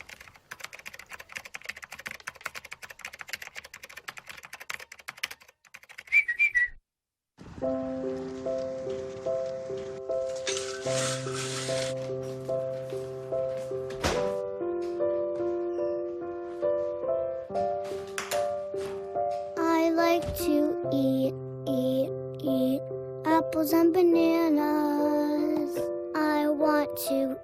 I like to eat apples and bananas. I want to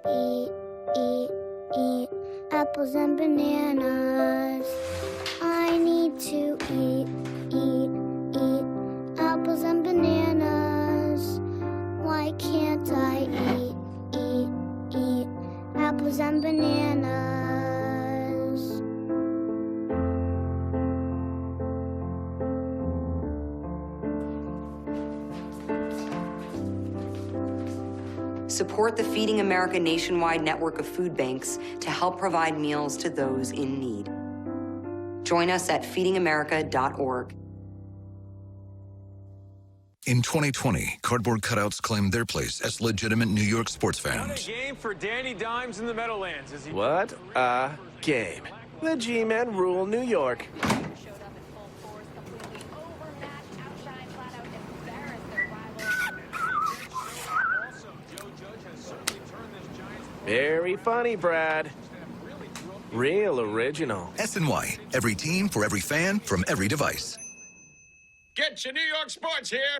eat apples and bananas. I need to eat apples and bananas. Why can't I eat apples and bananas? Support the Feeding America nationwide network of food banks to help provide meals to those in need. Join us at feedingamerica.org. In 2020, cardboard cutouts claimed their place as legitimate New York sports Not fans. a game for Danny Dimes in the Meadowlands, is he? What a game. The G-Men rule New York. Very funny, Brad. Real original. SNY, every team for every fan from every device. Get your New York sports here.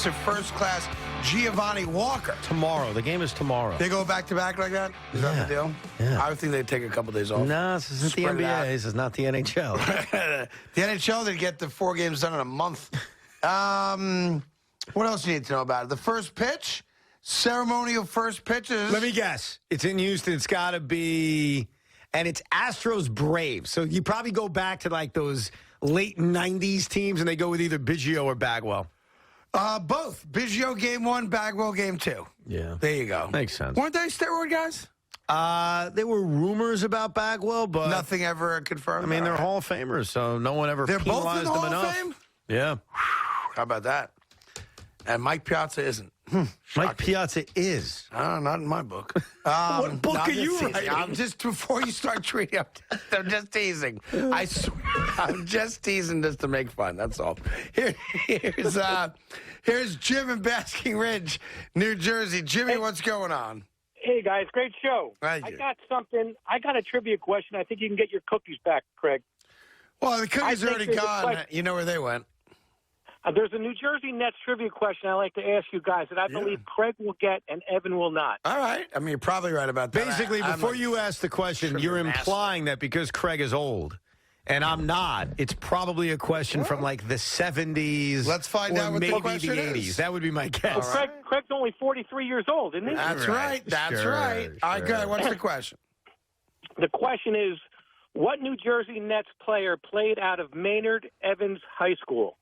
Officer First Class Giovanni Walker. Tomorrow. The game is tomorrow. They go back-to-back like that? Is that the deal? Yeah. I would think they'd take a couple days off. No, this isn't the Spread it out. NBA. This is not the NHL. The NHL, they get the 4 games done in a month. What else do you need to know about it? The first pitch, ceremonial first pitches. Let me guess. It's in Houston. It's got to be, and it's Astros Braves. So you probably go back to like those late 90s teams, and they go with either Biggio or Bagwell. Both. Biggio game 1, Bagwell game 2. Yeah. There you go. Makes sense. Weren't they steroid guys? There were rumors about Bagwell, but nothing ever confirmed. I mean, they're Hall of Famers, so no one ever They're both penalized in the them Hall enough. of Fame? Yeah. How about that? And Mike Piazza isn't. Mike Piazza is. Not in my book. What book are you teasing. writing? I'm just, before you start treating, I'm just teasing. I swear, I'm just teasing just to make fun. That's all. Here's Jim in Basking Ridge, New Jersey. Jimmy, what's going on? Hey, guys. Great show. Thank I you. got something. I got a trivia question. I think you can get your cookies back, Craig. Well, the cookies are already there's a gone. question. You know where they went. There's a New Jersey Nets trivia question I'd like to ask you guys that I believe Craig will get and Evan will not. All right. I mean, you're probably right about that. Basically, before you ask the question, you're implying that because Craig is old and I'm not, it's probably a question from like the 70s. Let's find or out what the maybe question the is. 80s. That would be my guess. Well, Craig's only 43 years old, isn't he? That's right. That's right. All right, good. What's the question? The question is, what New Jersey Nets player played out of Maynard Evans High School?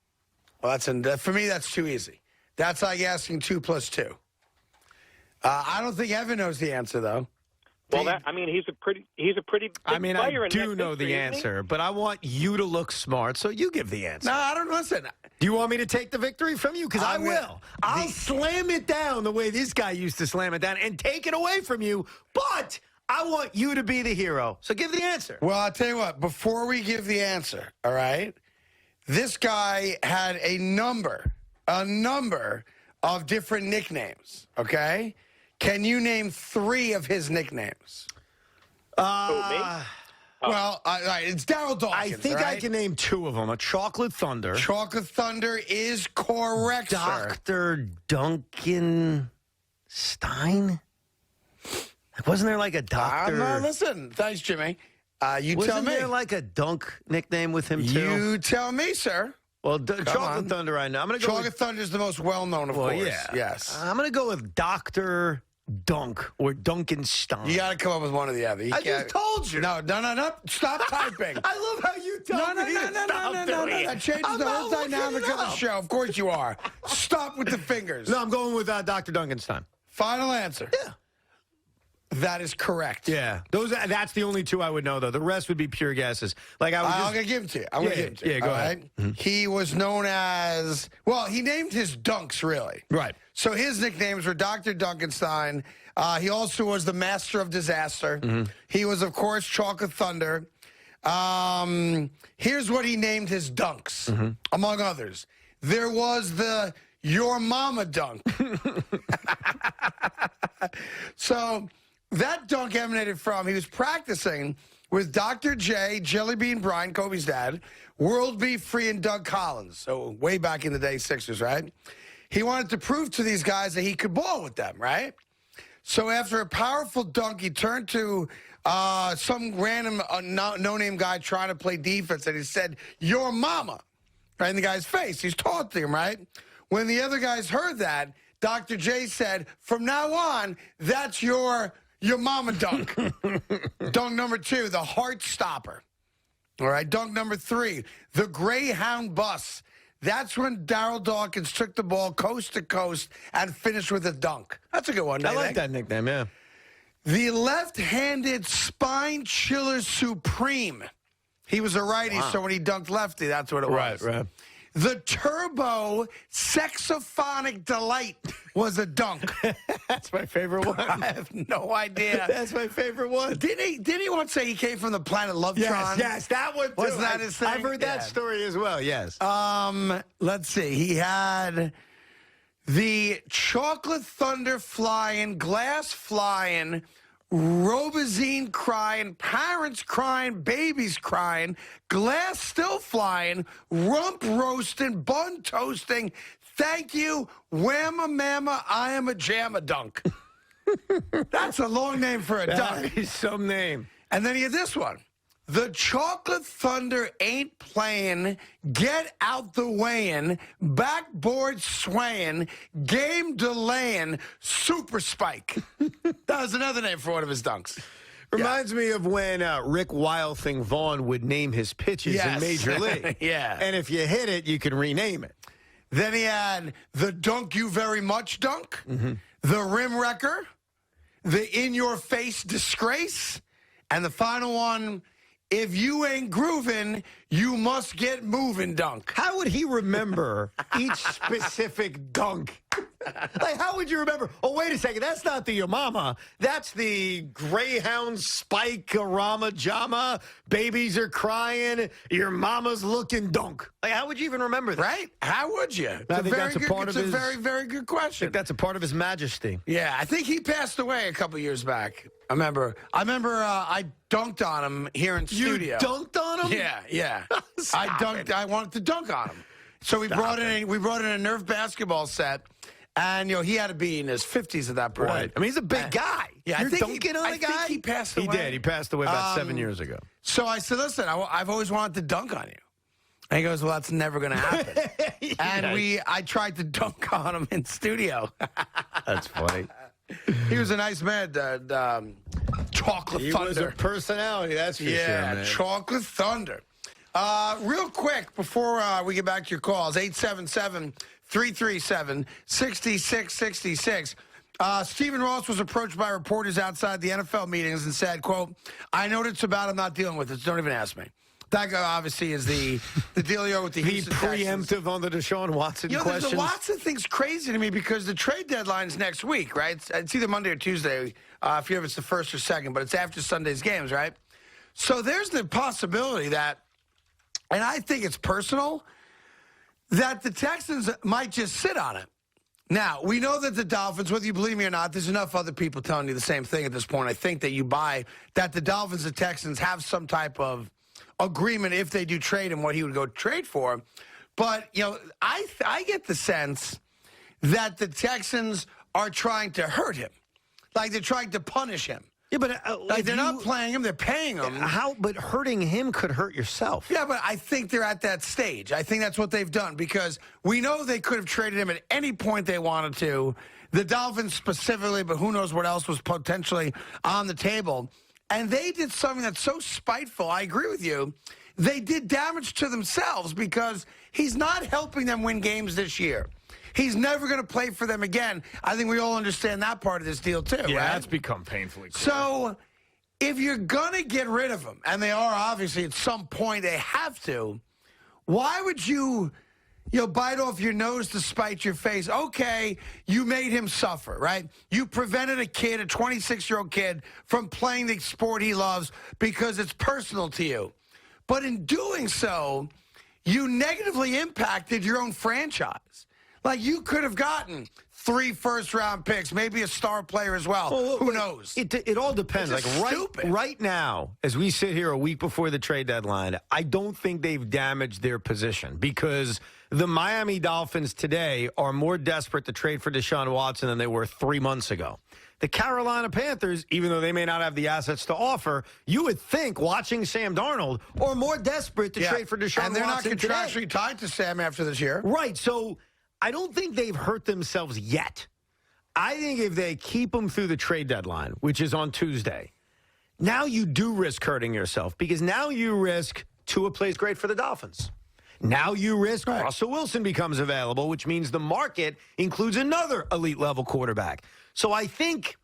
Well, for me, that's too easy. That's like asking 2 + 2. I don't think Evan knows the answer, though. Well, he's a pretty big player I in do Nets know history, the isn't he? answer, but I want you to look smart, so you give the answer. No, I don't listen. Do you want me to take the victory from you? Because I will. I'll slam it down the way this guy used to slam it down and take it away from you, but I want you to be the hero. So give the answer. Well, I'll tell you what. Before we give the answer, all right, this guy had a number of different nicknames, okay? Can you name 3 of his nicknames? Well, all right, it's Daryl Dawkins. I think I can name 2 of them. A Chocolate Thunder. Chocolate Thunder is correct, sir. Dr. Duncan Stein? Wasn't there like a doctor? No, listen. Thanks, Jimmy. You tell Wasn't me. there like a dunk nickname with him, too? You tell me, sir. Well, Chocolate Thunder, I know. I'm going to go Chocolate Thunder is the most well-known, of course. Yeah. Yes. I'm going to go with Dr. Dunk or Duncanstein. You got to come up with one or the other. I just told you. No. Stop typing. I love how you tell me to stop doing it. That changes the whole dynamic of the show. Of course you are. Stop with the fingers. No, I'm going with Dr. Duncanstein. Final answer. Yeah. That is correct. Yeah. That's the only 2 I would know, though. The rest would be pure guesses. Like I'm going to give them to you. I'm going to give them to you. Yeah, go ahead. Right? Mm-hmm. He was known as, well, he named his dunks, really. Right. So his nicknames were Dr. Duncanstein. He also was the Master of Disaster. Mm-hmm. He was, of course, Chocolate Thunder. Here's what he named his dunks, among others. There was the Your Mama dunk. So that dunk emanated from, he was practicing with Dr. J, Jelly Bean Bryant, Kobe's dad, World B. Free, and Doug Collins. So way back in the day, Sixers, right? He wanted to prove to these guys that he could ball with them, right? So after a powerful dunk, he turned to some random no-name guy trying to play defense, and he said, "Your mama," right in the guy's face. He's taunting him, right? When the other guys heard that, Dr. J said, "From now on, that's your mama dunk." Dunk number 2, the Heart Stopper. All right, dunk number 3, the Greyhound Bus. That's when Daryl Dawkins took the ball coast to coast and finished with a dunk. That's a good one. I like that nickname, yeah. The left-handed Spine Chiller Supreme. He was a righty, so when he dunked lefty, that's what it was. Right. The Turbo Sexophonic Delight was a dunk. That's my favorite one. I have no idea. That's my favorite one. Didn't he once say he came from the planet Lovetron? Yes, that one too. Wasn't that his thing? I've heard that story as well, yes. Let's see. He had the Chocolate Thunder flying, glass flying, Robazine crying, parents crying, babies crying, glass still flying, rump roasting, bun toasting, thank you, whamma mamma, I am a jamma dunk. That's a long name for a dunk. That is some name. And then he had this one. The Chocolate Thunder ain't playing, get out the weighing, backboard swaying, game delaying, super spike. That was another name for one of his dunks. Reminds me of when Rick Wildthing Vaughn would name his pitches in Major League. Yeah. And if you hit it, you can rename it. Then he had the Dunk You Very Much dunk, the Rim Wrecker, the in-your-face disgrace. And the final one, if you ain't grooving, you must get moving dunk. How would he remember each specific dunk? Like, how would you remember? Oh, wait a second. That's not the Yamama. That's the Greyhound Spike Rama Jama. Babies are crying. Your mama's looking dunk. Like, how would you even remember that? Right? How would you? I think that's a part of his. It's a very, very good I question. think that's a part of his majesty. Yeah, I think he passed away a couple years back. I remember I dunked on him here in studio. You dunked on him? Yeah. I wanted to dunk on him. So we brought in a Nerf basketball set. And, he had to be in his 50s at that point. Right. I mean, he's a big guy. Yeah, You're dunking on a guy? I think he passed away. He did. He passed away about 7 years ago. So I said, listen, I've always wanted to dunk on you. And he goes, well, that's never going to happen. And I tried to dunk on him in studio. That's funny. He was a nice man, Chocolate Thunder. He was a personality, that's for sure, man. Chocolate Thunder. Real quick, before we get back to your calls, 877-337-6666. Stephen Ross was approached by reporters outside the NFL meetings and said, quote, I know what it's about. I'm not dealing with it. So don't even ask me. That guy obviously is the dealio with the Houston preemptive Texans. on the Deshaun Watson questions. The Watson thing's crazy to me because the trade deadline's next week, right? It's either Monday or Tuesday. If it's the first or second, but it's after Sunday's games, right? So there's the possibility that, and I think it's personal, that the Texans might just sit on it. Now, we know that the Dolphins, whether you believe me or not, there's enough other people telling you the same thing at this point. I think that you buy that the Dolphins and Texans have some type of agreement if they do trade him, what he would go trade for. But, I get the sense that the Texans are trying to hurt him. Like they're trying to punish him. Yeah, but they're not playing him; they're paying him. But hurting him could hurt yourself. Yeah, but I think they're at that stage. I think that's what they've done because we know they could have traded him at any point they wanted to. The Dolphins specifically, but who knows what else was potentially on the table. And they did something that's so spiteful. I agree with you. They did damage to themselves because he's not helping them win games this year. He's never going to play for them again. I think we all understand that part of this deal, too, yeah, right? That's become painfully clear. So if you're going to get rid of him, and they are obviously at some point they have to, why would you bite off your nose to spite your face? Okay, you made him suffer, right? You prevented a 26-year-old kid, from playing the sport he loves because it's personal to you. But in doing so, you negatively impacted your own franchise. Like, you could have gotten 3 first-round picks, maybe a star player as well. Who knows? It all depends. It's Like right now, as we sit here a week before the trade deadline, I don't think they've damaged their position because the Miami Dolphins today are more desperate to trade for Deshaun Watson than they were 3 months ago. The Carolina Panthers, even though they may not have the assets to offer, you would think, watching Sam Darnold, are more desperate to trade for Deshaun Watson. And they're not today. contractually tied to Sam after this year. Right, so I don't think they've hurt themselves yet. I think if they keep them through the trade deadline, which is on Tuesday, now you do risk hurting yourself because now you risk Tua plays great for the Dolphins. Now you risk Russell Wilson becomes available, which means the market includes another elite-level quarterback. So I think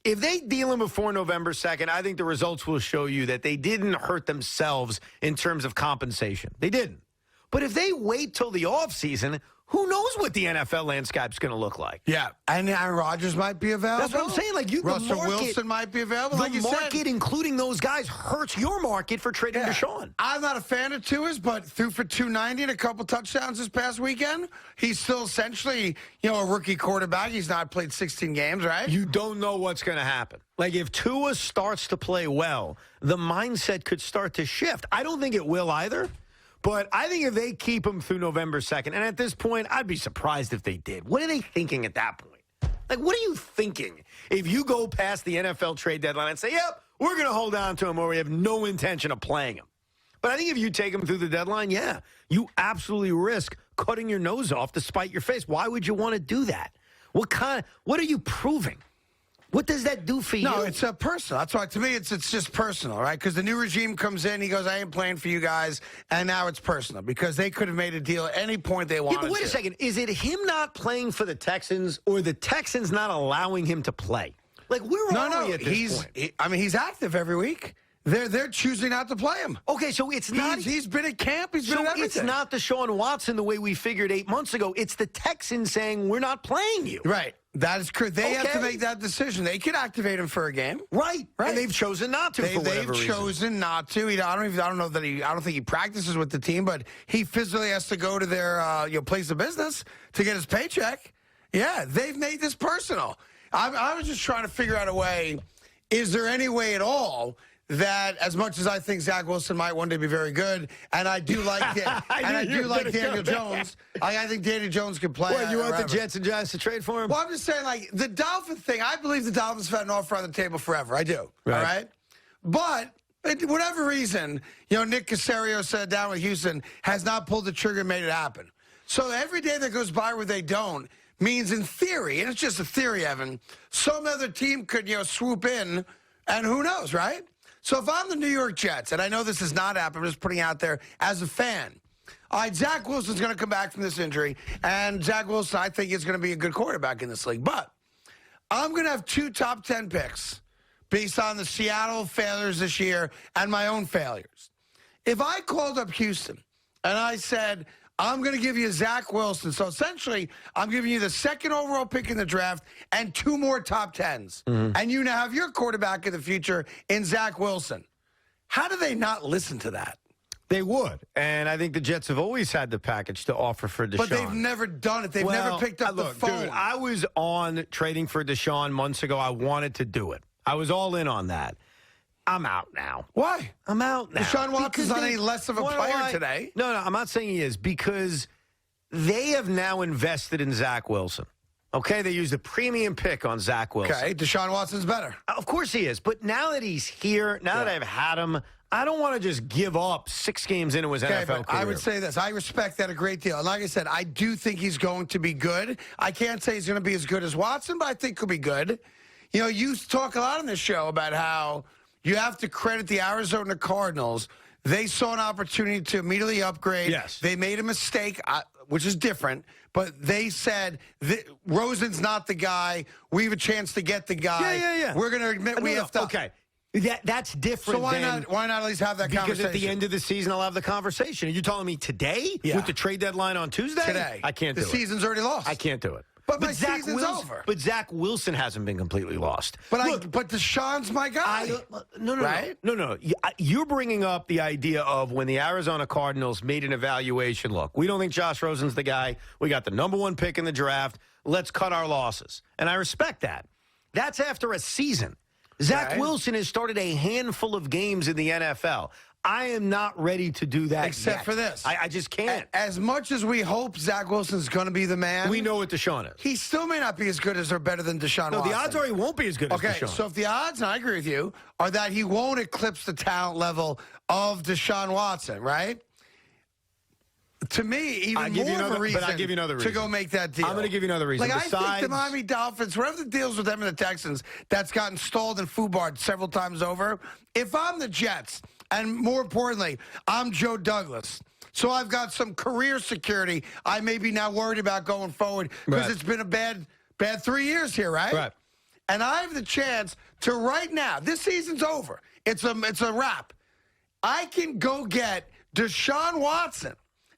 if they deal him before November 2nd, I think the results will show you that they didn't hurt themselves in terms of compensation. They didn't. But if they wait till the offseason, who knows what the NFL landscape's going to look like? Yeah, and Aaron Rodgers might be available. That's what I'm saying. Like Russell Wilson might be available. The like you market, said, including those guys, hurts your market for trading Deshaun. I'm not a fan of Tua's, but threw for 290 and a couple touchdowns this past weekend. He's still essentially, a rookie quarterback. He's not played 16 games, right? You don't know what's going to happen. Like, if Tua starts to play well, the mindset could start to shift. I don't think it will either. But I think if they keep him through November 2nd, and at this point, I'd be surprised if they did. What are they thinking at that point? Like, what are you thinking if you go past the NFL trade deadline and say, yep, we're going to hold on to him or we have no intention of playing him? But I think if you take him through the deadline, yeah, you absolutely risk cutting your nose off to spite your face. Why would you want to do that? What are you proving? What does that do for you? No, it's personal. That's why, to me, it's just personal, right? Because the new regime comes in, he goes, I ain't playing for you guys, and now it's personal because they could have made a deal at any point they wanted to. Yeah, but wait a second. Is it him not playing for the Texans or the Texans not allowing him to play? Like, where are we at this point? I mean, he's active every week. They're choosing not to play him. Okay, so it's not. He's been at camp. He's been at everything. It's not Deshaun Watson the way we figured 8 months ago. It's the Texans saying we're not playing you. Right. That is correct. They have to make that decision. They could activate him for a game. Right. And they've chosen not to. They've chosen not to. I don't think he practices with the team, but he physically has to go to their place of business to get his paycheck. Yeah, they've made this personal. I was just trying to figure out a way. Is there any way at all that, as much as I think Zach Wilson might one day be very good, and I do like Daniel Jones, I think Daniel Jones can play. What, you want the Jets and Giants to trade for him? Well, I'm just saying, like, the Dolphin thing, I believe the Dolphins have had an offer on the table forever. I do. Right. All right? But, whatever reason, Nick Caserio said down with Houston, has not pulled the trigger and made it happen. So every day that goes by where they don't means, in theory, and it's just a theory, Evan, some other team could, swoop in, and who knows, right? So if I'm the New York Jets, and I know this has not happened, I'm just putting it out there as a fan. All right, Zach Wilson's going to come back from this injury, and Zach Wilson, I think, is going to be a good quarterback in this league. But I'm going to have 2 top 10 picks based on the Seattle failures this year and my own failures. If I called up Houston and I said, I'm going to give you Zach Wilson. So essentially, I'm giving you the 2nd overall pick in the draft and 2 more top 10s. Mm-hmm. And you now have your quarterback of the future in Zach Wilson. How do they not listen to that? They would. And I think the Jets have always had the package to offer for Deshaun. But they've never done it. They've never picked up the phone. Dude, I was on trading for Deshaun months ago. I wanted to do it. I was all in on that. I'm out now. Why? I'm out now. Deshaun Watson's not any less of a player today. No, I'm not saying he is, because they have now invested in Zach Wilson. Okay, they used a premium pick on Zach Wilson. Okay, Deshaun Watson's better. Of course he is. But now that he's here, now that I've had him, I don't want to just give up 6 games into his NFL career. I would say this. I respect that a great deal. And like I said, I do think he's going to be good. I can't say he's going to be as good as Watson, but I think he'll be good. You talk a lot on this show about how you have to credit the Arizona Cardinals. They saw an opportunity to immediately upgrade. Yes. They made a mistake, which is different, but they said, Rosen's not the guy. We have a chance to get the guy. Yeah. We're going to admit we have to. Okay. That's different. So why not at least have that conversation? Because at the end of the season, I'll have the conversation. Are you telling me today with the trade deadline on Tuesday? Today. I can't do it. The season's already lost. I can't do it. But my season's over. But Zach Wilson hasn't been completely lost. But Deshaun's my guy. No. You're bringing up the idea of when the Arizona Cardinals made an evaluation. Look, we don't think Josh Rosen's the guy. We got the #1 pick in the draft. Let's cut our losses. And I respect that. That's after a season. Zach Wilson has started a handful of games in the NFL. I am not ready to do that Except for this. I just can't. As much as we hope Zach Wilson's going to be the man. We know what Deshaun is. He still may not be as good as or better than Deshaun Watson. The odds are he won't be as good as Deshaun. Okay, so if the odds, and I agree with you, are that he won't eclipse the talent level of Deshaun Watson, right? To me, even more of a reason I'll give you another reason to go make that deal. I'm going to give you another reason. I think the Miami Dolphins, whatever the deals with them and the Texans, that's gotten stalled and foobarred several times over. If I'm the Jets, and more importantly, I'm Joe Douglas, so I've got some career security I may be now worried about going forward because it's been a bad 3 years here, right? Right. And I have the chance to right now, this season's over. It's a wrap. I can go get Deshaun Watson,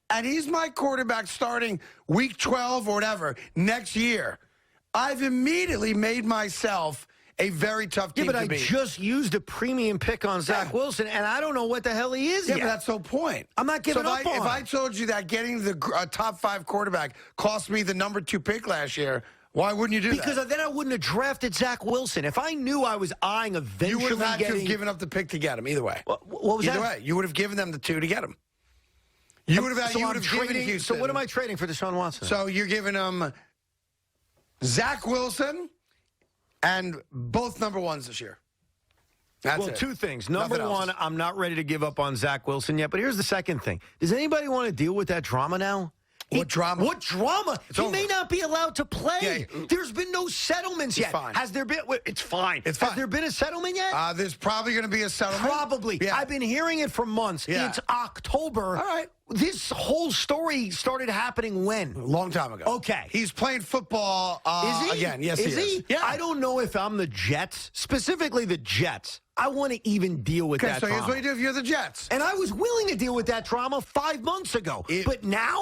and he's my quarterback starting week 12 or whatever next year. I've immediately made myself a very tough team to beat. I just used a premium pick on Zach Wilson, and I don't know what the hell he is yet. But that's the point. I'm not giving up on him. If I told you that getting the top 5 quarterback cost me the #2 pick last year, why wouldn't you do that? Because then I wouldn't have drafted Zach Wilson. If I knew I was eyeing eventually you would have had to have given up the pick to get him, either way. What was either that? way, you would have given them the 2 to get him. You would have given Houston. So what am I trading for Deshaun Watson? So you're giving him Zach Wilson and both #1s this year. That's it. 2 things. Number 1, I'm not ready to give up on Zach Wilson yet. But here's the second thing. Does anybody want to deal with that drama now? What drama? What drama? He may not be allowed to play. Yeah. There's been no settlements yet. Fine. Has there been? It's fine. It's fine. Has there been a settlement yet? There's probably going to be a settlement. Probably. Yeah. I've been hearing it for months. Yeah. It's October. All right. This whole story started happening when? A long time ago. Okay. He's playing football Is he? again. Yes, is he is. Yeah. I don't know if I'm the Jets, specifically the Jets. I want to even deal with that so drama. here's what you do if you're the Jets. And I was willing to deal with that drama 5 months ago. But now,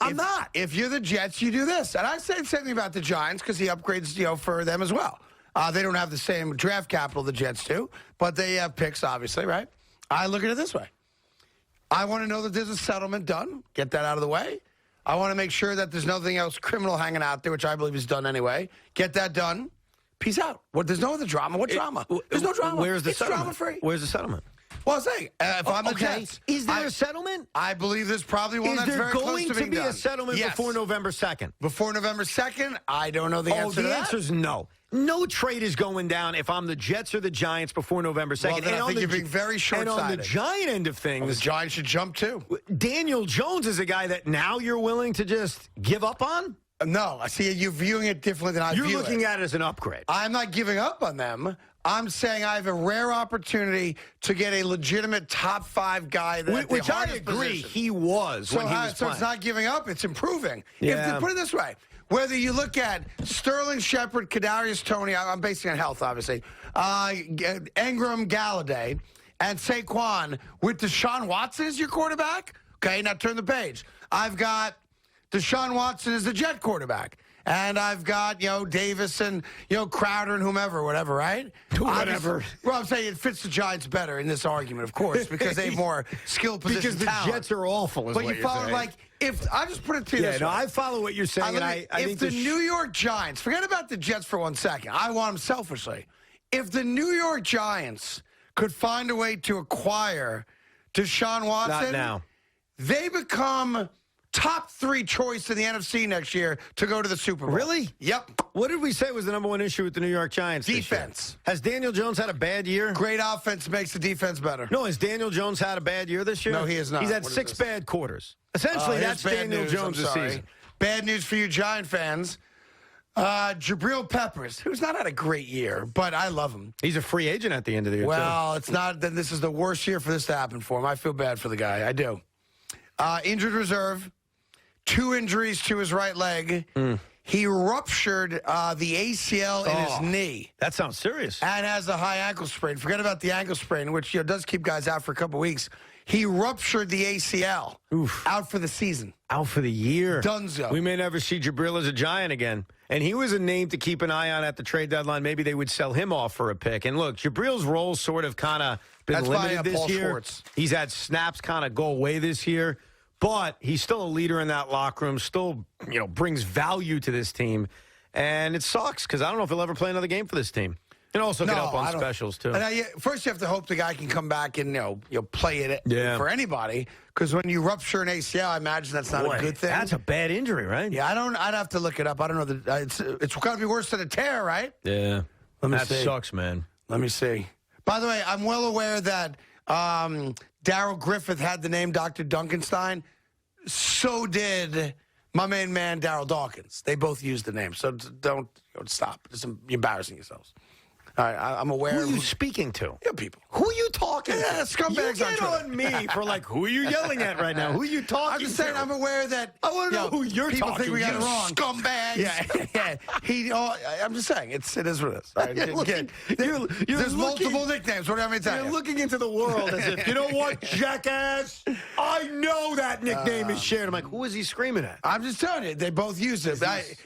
I'm not. If you're the Jets, you do this. And I say the same thing about the Giants because he upgrades, for them as well. They don't have the same draft capital the Jets do, but they have picks, obviously, right? I look at it this way. I want to know that there's a settlement done. Get that out of the way. I want to make sure that there's nothing else criminal hanging out there, which I believe is done anyway. Get that done. Peace out. There's no other drama. What drama? There's no drama. Where's the it's settlement? drama-free. Where's the settlement? Well, I'm saying, if I'm the Jets. Is there a settlement? I believe there's probably one that's very close to being done. Is there going to be a settlement before November 2nd? Before November 2nd? I don't know the answer to that. The answer is no. No trade is going down if I'm the Jets or the Giants before November 2nd. Well, then I think you're being very short-sighted. And on the Giant end of things, the Giants should jump too. Daniel Jones is a guy that now you're willing to just give up on? No, I see you're viewing it differently than I view it. You're looking at it as an upgrade. I'm not giving up on them. I'm saying I have a rare opportunity to get a legitimate top 5 guy. Which I agree he was when he was so playing. it's not giving up, it's improving. Yeah. Put it this way. Whether you look at Sterling Shepard, Kadarius Toney, I'm basing on health, obviously, Ingram, Galladay, and Saquon with Deshaun Watson as your quarterback. Okay, now turn the page. I've got Deshaun Watson as the Jet quarterback. And I've got, Davis and, Crowder and whomever, whatever, right? Whatever. Well, I'm saying it fits the Giants better in this argument, of course, because they have more skill position Because the talent. Jets are awful, is but what you you're follow, saying. if I just put it to you this way. I follow what you're saying, and I if think the New York Giants, forget about the Jets for 1 second. I want them selfishly. If the New York Giants could find a way to acquire Deshaun Watson, not now. They become top 3 choice in the NFC next year to go to the Super Bowl. Really? Yep. What did we say was the number 1 issue with the New York Giants? Defense. Has Daniel Jones had a bad year? Great offense makes the defense better. No, has Daniel Jones had a bad year this year? No, he has not. He's had What is 6 this? bad quarters. Essentially, that's bad Daniel news. Jones I'm this sorry. season. Bad news for you Giant fans. Jabril Peppers, who's not had a great year, but I love him. He's a free agent at the end of the year, Well, it's not. Then this is the worst year for this to happen for him. I feel bad for the guy. I do. Injured reserve. 2 injuries to his right leg. He ruptured the ACL in his knee. That sounds serious. And has a high ankle sprain. Forget about the ankle sprain, which does keep guys out for a couple weeks. He ruptured the ACL. Out for the season. Out for the year. Dunzo. We may never see Jabril as a Giant again. And he was a name to keep an eye on at the trade deadline. Maybe they would sell him off for a pick. And look, Jabril's role sort of kind of been limited this Paul year. Schwartz. He's had snaps kind of go away this year. But he's still a leader in that locker room, still, brings value to this team. And it sucks because I don't know if he'll ever play another game for this team. And also get up on specials, too. And first, you have to hope the guy can come back and, play it for anybody. Because when you rupture an ACL, I imagine that's not a good thing. That's a bad injury, right? Yeah, I'd have to look it up. I don't know. It's got to be worse than a tear, right? Yeah. That sucks, man. Let me see. By the way, I'm well aware that Darryl Griffith had the name Dr. Duncanstein. So did my main man, Darryl Dawkins. They both used the name. So don't stop. You're embarrassing yourselves. All right, I'm aware. Who are you speaking to? Yeah, people. Who are you talking to? Scumbags you get on me for who are you yelling at right now? Who are you talking to? I'm just saying I'm aware that I want to know who you're people talking to. People think we got it wrong. Scumbags. Yeah. I'm just saying it is what it is. All right, there's multiple nicknames. What do I mean to tell you? You're looking into the world as if, you know what, jackass? I know that nickname is shared. I'm like, who is he screaming at? I'm just telling you, they both used it.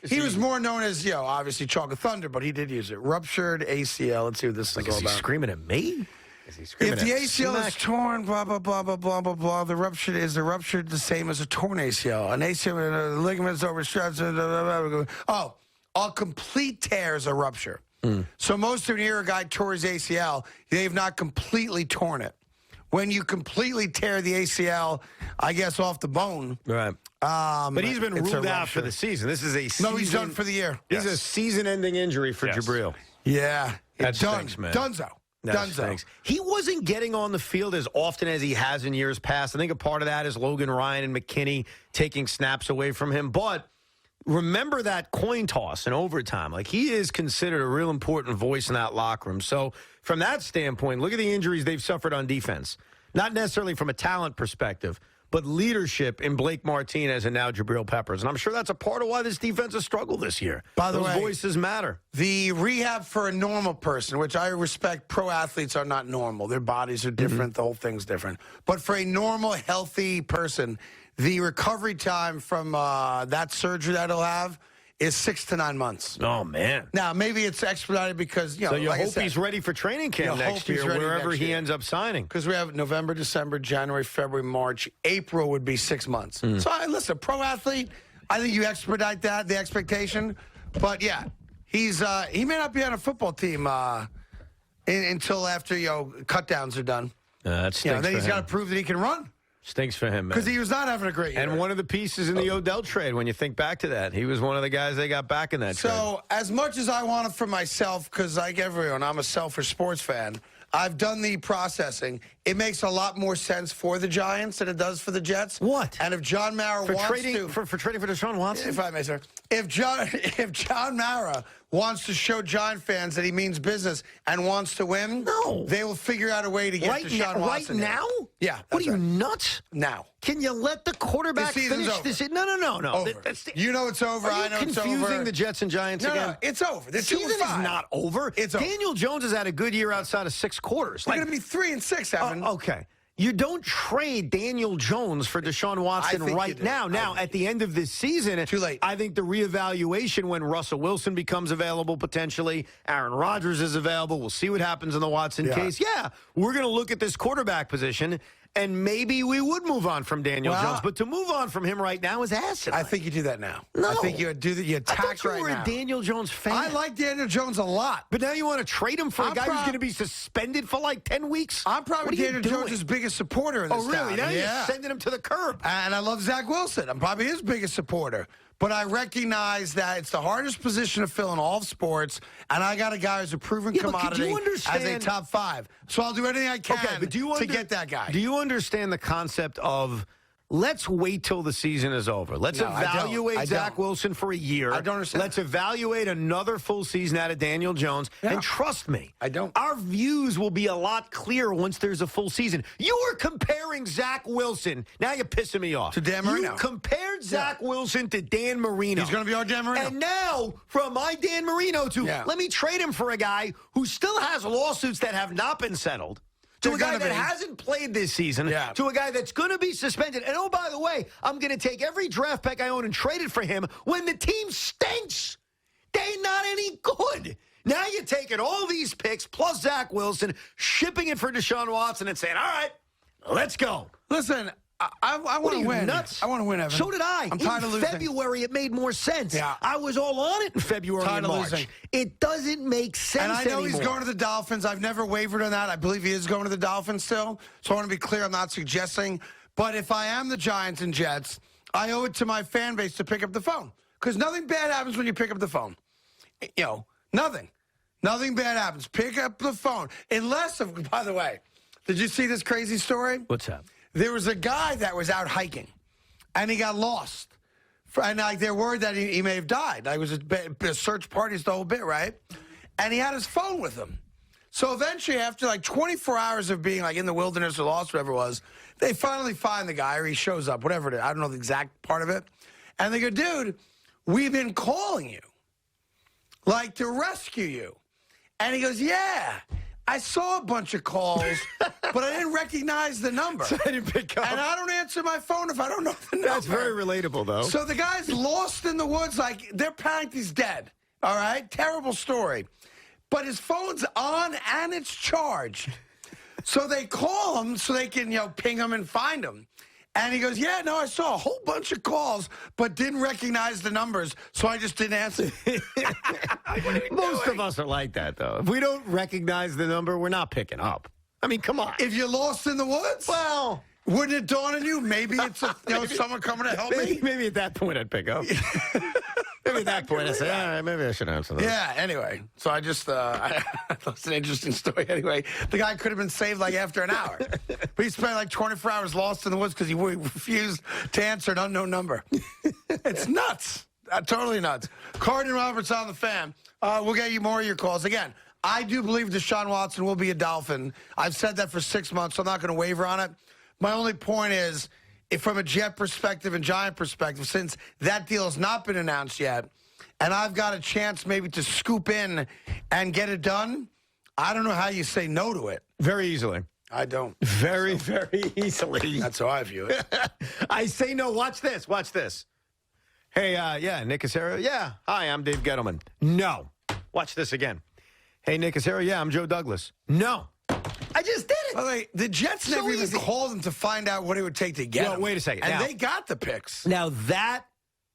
He was more known as, obviously Chalk of Thunder, but he did use it. Ruptured ACL. Let's see what this is all about. Is he screaming at me? Is he screaming if the ACL is torn, blah, blah, blah, blah, blah, blah, blah, the ruptured the same as a torn ACL. An ACL, ligaments overstretched. A complete tear is a rupture. So most of you hear a guy tore his ACL, they've not completely torn it. When you completely tear the ACL, I guess, off the bone. Right. But he's been ruled out for the season. This is a season. No, he's done for the year. This is a season-ending injury for Jabril. Yeah. That stinks, man. Dunzo. Dunzo. He wasn't getting on the field as often as he has in years past. I think a part of that is Logan Ryan and McKinney taking snaps away from him. But remember that coin toss in overtime. Like, he is considered a real important voice in that locker room. So from that standpoint, look at the injuries they've suffered on defense. Not necessarily from a talent perspective, but leadership in Blake Martinez and now Jabril Peppers. And I'm sure that's a part of why this defense has struggled this year. By the way, those voices matter. The rehab for a normal person, which I respect, pro athletes are not normal. Their bodies are different. The whole thing's different. But for a normal, healthy person, the recovery time from that surgery that he'll have is 6 to 9 months. Oh, man. Now, maybe it's expedited because, So you like hope he's ready for training camp next year, wherever he ends up signing. Because we have November, December, January, February, March. April would be 6 months. So, listen, pro athlete, I think you expedite that, the expectation. But, yeah, he may not be on a football team until after, cut downs are done. That stinks then for he's got to prove that he can run. Stinks for him, man. Because he was not having a great year. And one of the pieces in the Odell trade, when you think back to that, he was one of the guys they got back in that trade. So, as much as I want it for myself, because like everyone, I'm a selfish sports fan, I've done the processing. It makes a lot more sense for the Giants than it does for the Jets. What? And if John Mara wants to... For trading for Deshaun Watson? If I may, sir. If John Mara wants to show Giant fans that he means business and wants to win, they will figure out a way to get Deshaun Watson. Right now? Yeah. What are you, nuts? Now. Can you let the quarterback finish this? No. Over. You know it's over. I know it's over. Confusing the Jets and Giants again? No, it's over. The season is not over. It's over. Daniel Jones has had a good year outside of 6 quarters. They're going to be 3-6, Evan. Okay. You don't trade Daniel Jones for Deshaun Watson right now. Now, at the end of this season, too late. I think the reevaluation when Russell Wilson becomes available potentially, Aaron Rodgers is available. We'll see what happens in the Watson case. Yeah, we're going to look at this quarterback position, and maybe we would move on from Daniel Jones. But to move on from him right now is asinine. I think you do that now. No. I think you do that. You attack I thought you were now. a Daniel Jones fan. I like Daniel Jones a lot. But now you want to trade him for a guy who's going to be suspended for like 10 weeks? I'm probably Daniel Jones' biggest supporter in this Oh, really? town. Now you're sending him to the curb. And I love Zach Wilson. I'm probably his biggest supporter. But I recognize that it's the hardest position to fill in all of sports, and I got a guy who's a proven commodity as a top 5. So I'll do anything I can to get that guy. Do you understand the concept of let's wait till the season is over? Let's evaluate Zach Wilson for a year. I don't understand. Let's evaluate another full season out of Daniel Jones. And trust me, our views will be a lot clearer once there's a full season. You were comparing Zach Wilson. Now you're pissing me off. To Dan Marino. You compared Zach Wilson to Dan Marino. He's going to be our Dan Marino. And now, from my Dan Marino to let me trade him for a guy who still has lawsuits that have not been settled. To a guy that hasn't played this season, to a guy that's going to be suspended. And, oh, by the way, I'm going to take every draft pick I own and trade it for him when the team stinks. They ain't not any good. Now you're taking all these picks plus Zach Wilson, shipping it for Deshaun Watson and saying, all right, let's go. Listen, I want to win. Nuts? I want to win, Evan. So did I. I'm tired of losing. February, it made more sense. Yeah. I was all on it in February and March. Losing. It doesn't make sense anymore. And I know anymore. he's going to the Dolphins. I've never wavered on that. I believe he is going to the Dolphins still. So I want to be clear. I'm not suggesting. But if I am the Giants and Jets, I owe it to my fan base to pick up the phone. Because nothing bad happens when you pick up the phone. Nothing. Nothing bad happens. Pick up the phone. Unless, by the way, did you see this crazy story? What's that? There was a guy that was out hiking, and he got lost. And they're worried that he may have died. It was a search party, the whole bit, right? And he had his phone with him. So eventually, after 24 hours of being in the wilderness or lost, whatever it was, they finally find the guy, or he shows up, whatever it is. I don't know the exact part of it. And they go, dude, we've been calling you, to rescue you. And he goes, yeah. I saw a bunch of calls, but I didn't recognize the number. So I didn't pick up. And I don't answer my phone if I don't know the number. That's very relatable, though. So the guy's lost in the woods, they're panicked he's dead. All right? Terrible story. But his phone's on and it's charged. So they call him so they can, ping him and find him. And he goes, yeah, no, I saw a whole bunch of calls, but didn't recognize the numbers, so I just didn't answer. Most of us are like that, though. If we don't recognize the number, we're not picking up. I mean, come on. If you're lost in the woods? Well, wouldn't it dawn on you? Maybe it's someone coming to help me? Maybe at that point I'd pick up. If maybe at that point I said, all right, maybe I should answer that. Yeah, anyway. So I just, I thought it's an interesting story anyway. The guy could have been saved like after an hour. But he spent like 24 hours lost in the woods because he refused to answer an unknown number. It's nuts. Totally nuts. Carton Roberts on the Fan. We'll get you more of your calls. Again, I do believe Deshaun Watson will be a Dolphin. I've said that for 6 months, so I'm not going to waver on it. My only point is, if from a Jet perspective and Giant perspective, since that deal has not been announced yet, and I've got a chance maybe to scoop in and get it done, I don't know how you say no to it. Very easily. I don't. Very easily. That's how I view it. I say no. Watch this. Watch this. Hey, yeah, Nick Cassera. Yeah. Hi, I'm Dave Gettleman. No. Watch this again. Hey, Nick Cassera. Yeah, I'm Joe Douglas. No. I just did it. By the way, the Jets never even called him to find out what it would take to get him. Wait a second. And now, they got the picks. Now, that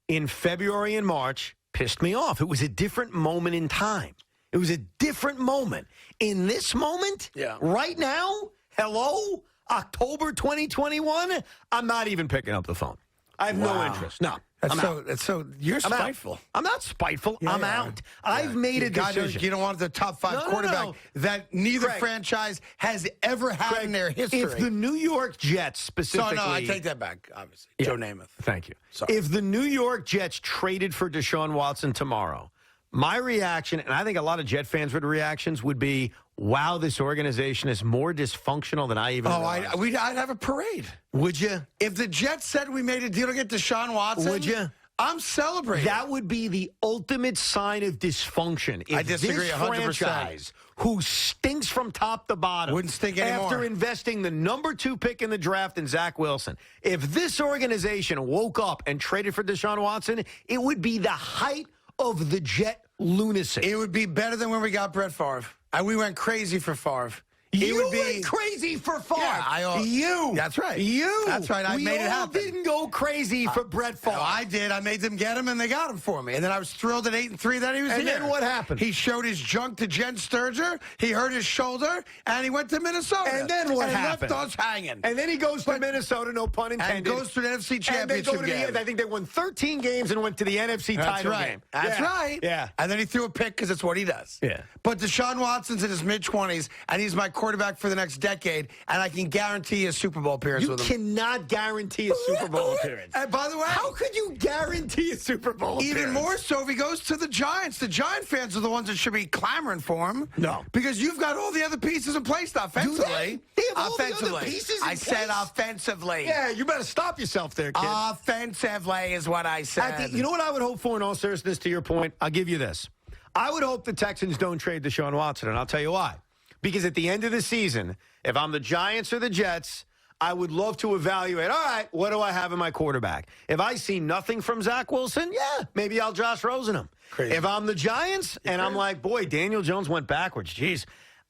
in February and March pissed me off. It was a different moment in time. It was a different moment. In this moment, right now, hello, October 2021, I'm not even picking up the phone. I have no interest. No. That's so you're spiteful. I'm not spiteful. I'm out. I've made a decision. You don't want the top 5 quarterback that neither franchise has ever had in their history. If the New York Jets specifically... So, no, I take that back, obviously. Joe Namath. Thank you. Sorry. If the New York Jets traded for Deshaun Watson tomorrow, my reaction, and I think a lot of Jet fans' reactions would be, wow, this organization is more dysfunctional than I even realized. I'd have a parade. Would you? If the Jets said we made a deal to get Deshaun Watson, would you? I'm celebrating. That would be the ultimate sign of dysfunction. If I disagree this 100%. Franchise, who stinks from top to bottom, wouldn't stink anymore. After investing the number 2 pick in the draft in Zach Wilson, if this organization woke up and traded for Deshaun Watson, it would be the height of the Jet lunacy. It would be better than when we got Brett Favre. And we went crazy for Favre. You went crazy for Favre. Yeah, That's right. That's right. I made it happen. We all didn't go crazy for Brett Favre. No, I did. I made them get him, and they got him for me. And then I was thrilled at 8-3 that he was here. And then what happened? He showed his junk to Jen Sturger. He hurt his shoulder, and he went to Minnesota. And then what happened? Left us hanging. And then he goes to Minnesota, no pun intended. And goes to the NFC Championship game. I think they won 13 games and went to the NFC title game. That's right. Yeah. And then he threw a pick because it's what he does. Yeah. But Deshaun Watson's in his mid-20s, and he's my quarterback for the next decade, and I can guarantee a Super Bowl appearance with him. You cannot guarantee a Super Bowl appearance. And by the way, how could you guarantee a Super Bowl appearance? Even more so if he goes to the Giants. The Giant fans are the ones that should be clamoring for him. No. Because you've got all the other pieces in place offensively. They have all the other pieces in place? I said offensively. Yeah, you better stop yourself there, kid. Offensively is what I said. You know what I would hope for in all seriousness, to your point? I'll give you this. I would hope the Texans don't trade Deshaun Watson, and I'll tell you why. Because at the end of the season, if I'm the Giants or the Jets, I would love to evaluate, all right, what do I have in my quarterback? If I see nothing from Zach Wilson, yeah, maybe I'll Josh Rosen him. Crazy. If I'm the Giants and I'm like, boy, Daniel Jones went backwards, geez,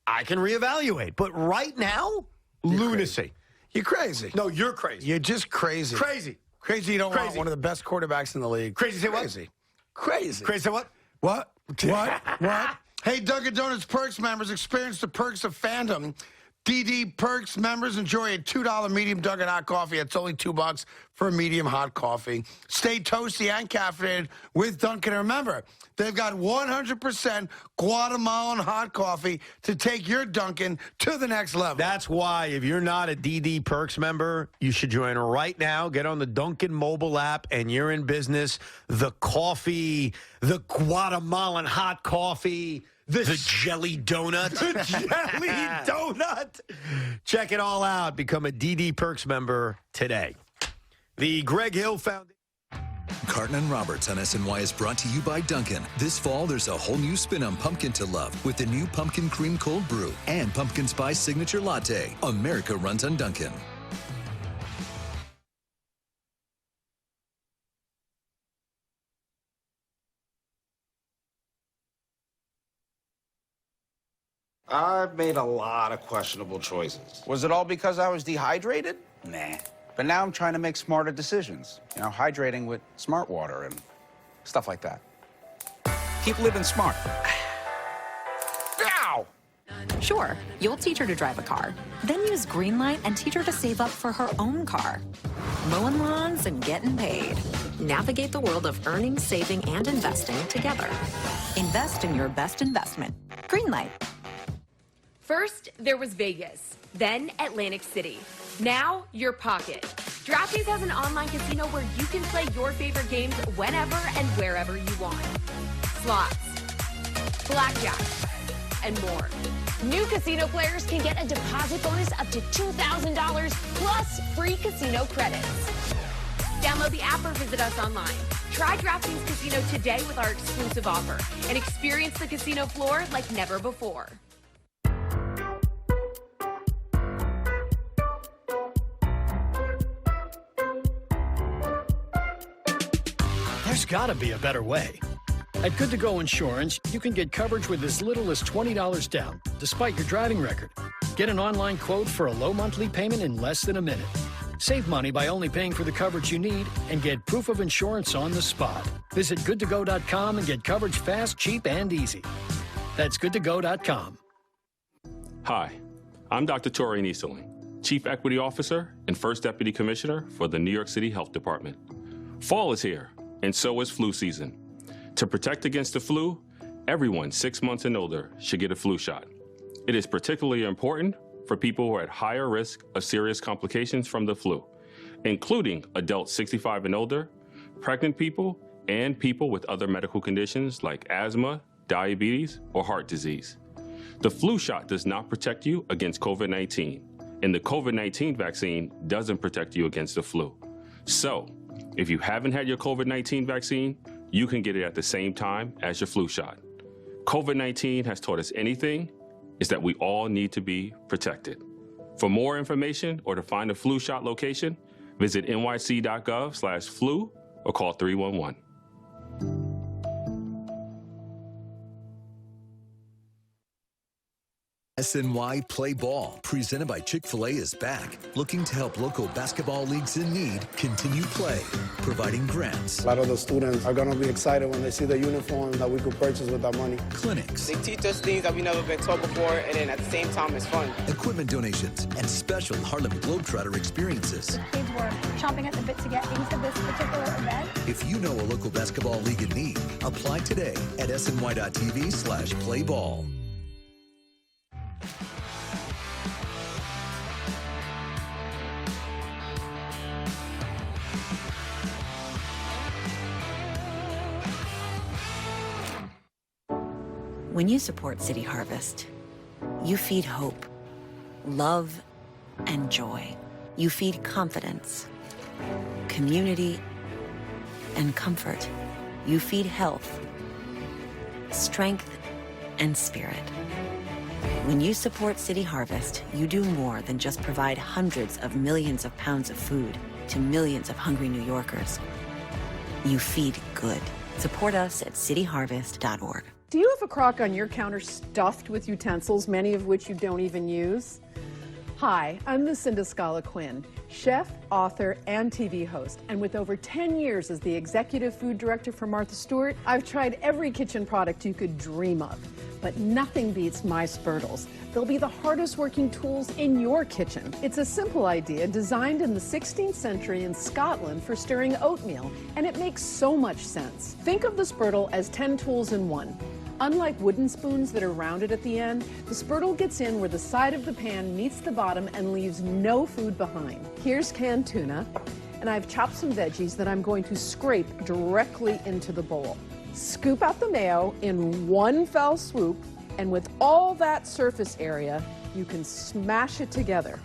I can reevaluate. But right now, lunacy. Crazy. You're crazy. No, you're crazy. You're just crazy. Crazy. Crazy you don't want one of the best quarterbacks in the league. Crazy say what? Crazy. Crazy. Crazy say what? What? What? Hey, Dunkin' Donuts Perks members, experience the perks of fandom. DD Perks members enjoy a $2 medium Dunkin' hot coffee. It's only $2 for a medium hot coffee. Stay toasty and caffeinated with Dunkin'. And remember, they've got 100% Guatemalan hot coffee to take your Dunkin' to the next level. That's why, if you're not a DD Perks member, you should join right now. Get on the Dunkin' mobile app, and you're in business. The coffee, the Guatemalan hot coffee, the jelly donut. The jelly donut. Check it all out. Become a DD Perks member today. The Greg Hill Foundation. Carton and Roberts on SNY is brought to you by Dunkin'. This fall, there's a whole new spin on pumpkin to love with the new Pumpkin Cream Cold Brew and Pumpkin Spice Signature Latte. America runs on Dunkin'. I've made a lot of questionable choices. Was it all because I was dehydrated? Nah. But now I'm trying to make smarter decisions. You know, hydrating with smart water and stuff like that. Keep living smart. Ow! Sure, you'll teach her to drive a car, then use Greenlight and teach her to save up for her own car. Mowing lawns and getting paid. Navigate the world of earning, saving, and investing together. Invest in your best investment. Greenlight. First, there was Vegas, then Atlantic City. Now, your pocket. DraftKings has an online casino where you can play your favorite games whenever and wherever you want. Slots, blackjack, and more. New casino players can get a deposit bonus up to $2,000 plus free casino credits. Download the app or visit us online. Try DraftKings Casino today with our exclusive offer and experience the casino floor like never before. There's got to be a better way. At Good To Go Insurance, you can get coverage with as little as $20 down, despite your driving record. Get an online quote for a low monthly payment in less than a minute. Save money by only paying for the coverage you need and get proof of insurance on the spot. Visit goodtogo.com and get coverage fast, cheap, and easy. That's goodtogo.com. Hi, I'm Dr. Tori Nieseling, Chief Equity Officer and First Deputy Commissioner for the New York City Health Department. Fall is here, and so is flu season. To protect against the flu, everyone 6 months and older should get a flu shot. It is particularly important for people who are at higher risk of serious complications from the flu, including adults 65 and older, pregnant people, and people with other medical conditions like asthma, diabetes, or heart disease. The flu shot does not protect you against COVID-19, and the COVID-19 vaccine doesn't protect you against the flu. So, if you haven't had your COVID-19 vaccine, you can get it at the same time as your flu shot. COVID-19 has taught us anything, is that we all need to be protected. For more information or to find a flu shot location, visit nyc.gov/flu or call 311. SNY Play Ball, presented by Chick-fil-A, is back, looking to help local basketball leagues in need continue play, providing grants. A lot of the students are going to be excited when they see the uniforms that we could purchase with our money. Clinics. They teach us things that we've never been taught before, and then at the same time, it's fun. Equipment donations and special Harlem Globetrotter experiences. Kids were chomping at the bit to get into this particular event. If you know a local basketball league in need, apply today at sny.tv/playball. When you support City Harvest, you feed hope, love, and joy. You feed confidence, community, and comfort. You feed health, strength, and spirit. When you support City Harvest, you do more than just provide hundreds of millions of pounds of food to millions of hungry New Yorkers. You feed good. Support us at cityharvest.org. Do you have a crock on your counter stuffed with utensils, many of which you don't even use? Hi, I'm Lucinda Scala Quinn, chef, author, and TV host. And with over 10 years as the executive food director for Martha Stewart, I've tried every kitchen product you could dream of. But nothing beats my Spurtles. They'll be the hardest working tools in your kitchen. It's a simple idea designed in the 16th century in Scotland for stirring oatmeal, and it makes so much sense. Think of the Spurtle as 10 tools in one. Unlike wooden spoons that are rounded at the end, the Spurtle gets in where the side of the pan meets the bottom and leaves no food behind. Here's canned tuna, and I've chopped some veggies that I'm going to scrape directly into the bowl. Scoop out the mayo in one fell swoop, and with all that surface area, you can smash it together.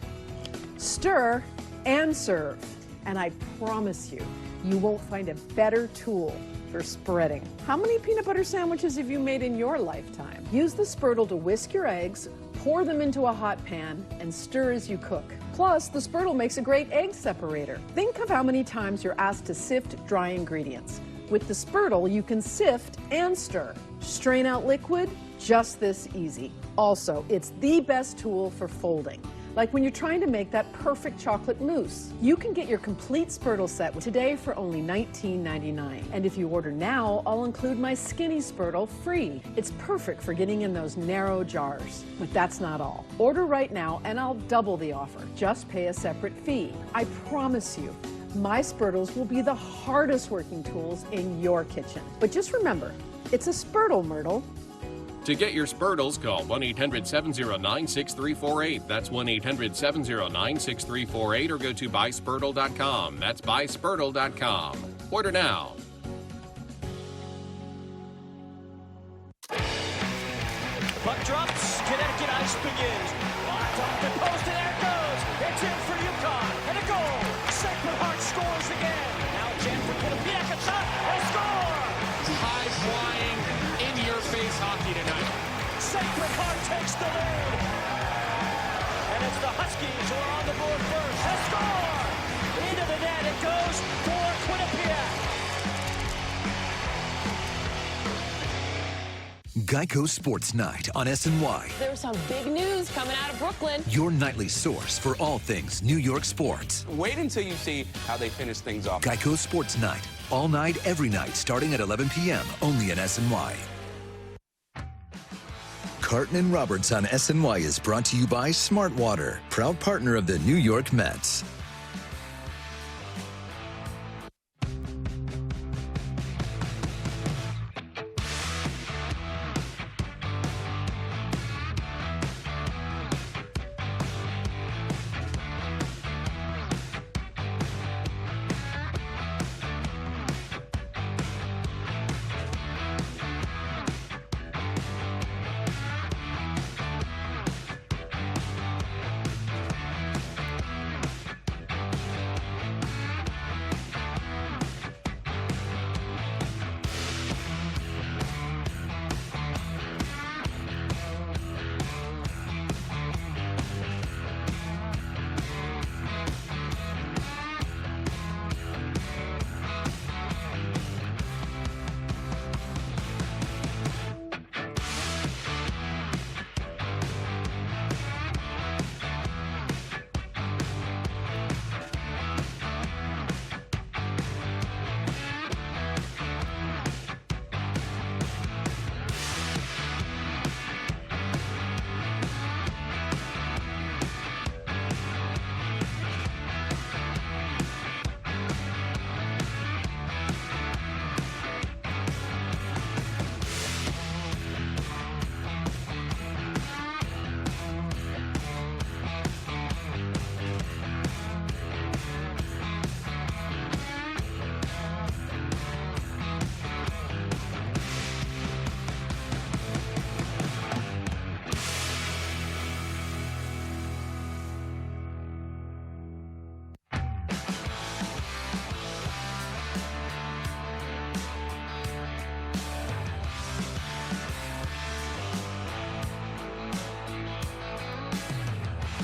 Stir and serve, and I promise you, you won't find a better tool for spreading. How many peanut butter sandwiches have you made in your lifetime? Use the Spurtle to whisk your eggs, pour them into a hot pan, and stir as you cook. Plus, the Spurtle makes a great egg separator. Think of how many times you're asked to sift dry ingredients. With the Spurtle, you can sift and stir. Strain out liquid, just this easy. Also, it's the best tool for folding. like when you're trying to make that perfect chocolate mousse. You can get your complete Spurtle set today for only $19.99. And if you order now, I'll include my Skinny Spurtle free. It's perfect for getting in those narrow jars. But that's not all. Order right now and I'll double the offer. Just pay a separate fee. I promise you, my Spurtles will be the hardest working tools in your kitchen. But just remember, it's a Spurtle, Myrtle. To get your Spurtles, call 1-800-709-6348. That's 1-800-709-6348 or go to buyspurtle.com. That's buyspurtle.com. Order now. Puck drops, Connecticut ice begins. Locked off the post, and there it goes. It's in for UConn, and a goal. Sacred Heart scores again. Now Jen for Quinnipiac, a shot, and a score. High-flying, in-your-face hockey tonight. Sacred Heart takes the lead. And it's the Huskies who are on the board first. A score! Into the net it goes for Quinnipiac. Geico Sports Night on SNY. There's some big news coming out of Brooklyn. Your nightly source for all things New York sports. Wait until you see how they finish things off. Geico Sports Night. All night, every night, starting at 11 p.m. only in SNY. Carton Roberts on SNY is brought to you by Smart Water, proud partner of the New York Mets.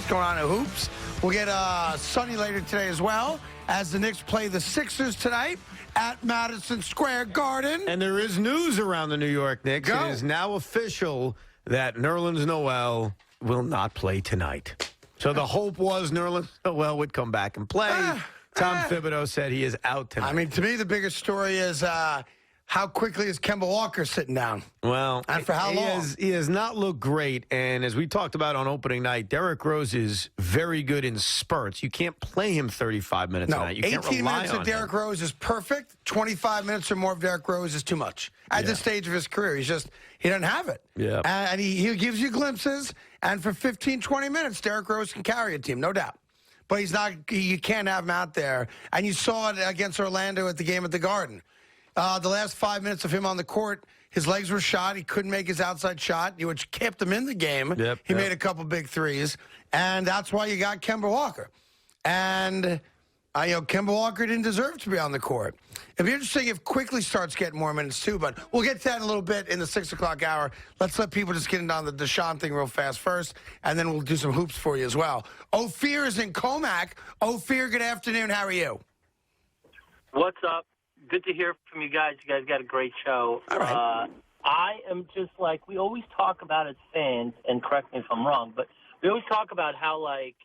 Going on in hoops. We'll get sunny later today as well as the Knicks play the Sixers tonight at Madison Square Garden. And there is news around the New York Knicks. Go. It is now official that Nerlens Noel will not play tonight. So the hope was Nerlens Noel would come back and play. Tom Thibodeau said he is out tonight. I mean, to me, the biggest story is how quickly is Kemba Walker sitting down? Well, and for how long? He has not looked great. And as we talked about on opening night, Derrick Rose is very good in spurts. You can't play him 35 minutes a night. You can't 18 rely minutes on of Derrick Rose is perfect. 25 minutes or more of Derrick Rose is too much. At this stage of his career, he doesn't have it. Yeah. And he gives you glimpses. And for 15, 20 minutes, Derrick Rose can carry a team, no doubt. But you can't have him out there. And you saw it against Orlando at the game at the Garden. The last 5 minutes of him on the court, his legs were shot. He couldn't make his outside shot, which kept him in the game. He made a couple big threes, and that's why you got Kemba Walker. And Kemba Walker didn't deserve to be on the court. It'd be interesting if Quickly starts getting more minutes too, but we'll get to that in a little bit in the 6 o'clock hour. Let's let people just get into on the Deshaun thing real fast first, and then we'll do some hoops for you as well. Ophir is in Comac. Ophir, good afternoon. How are you? What's up? Good to hear from you guys. You guys got a great show. All right. I am just like, we always talk about as fans, and correct me if I'm wrong, but we always talk about how, like,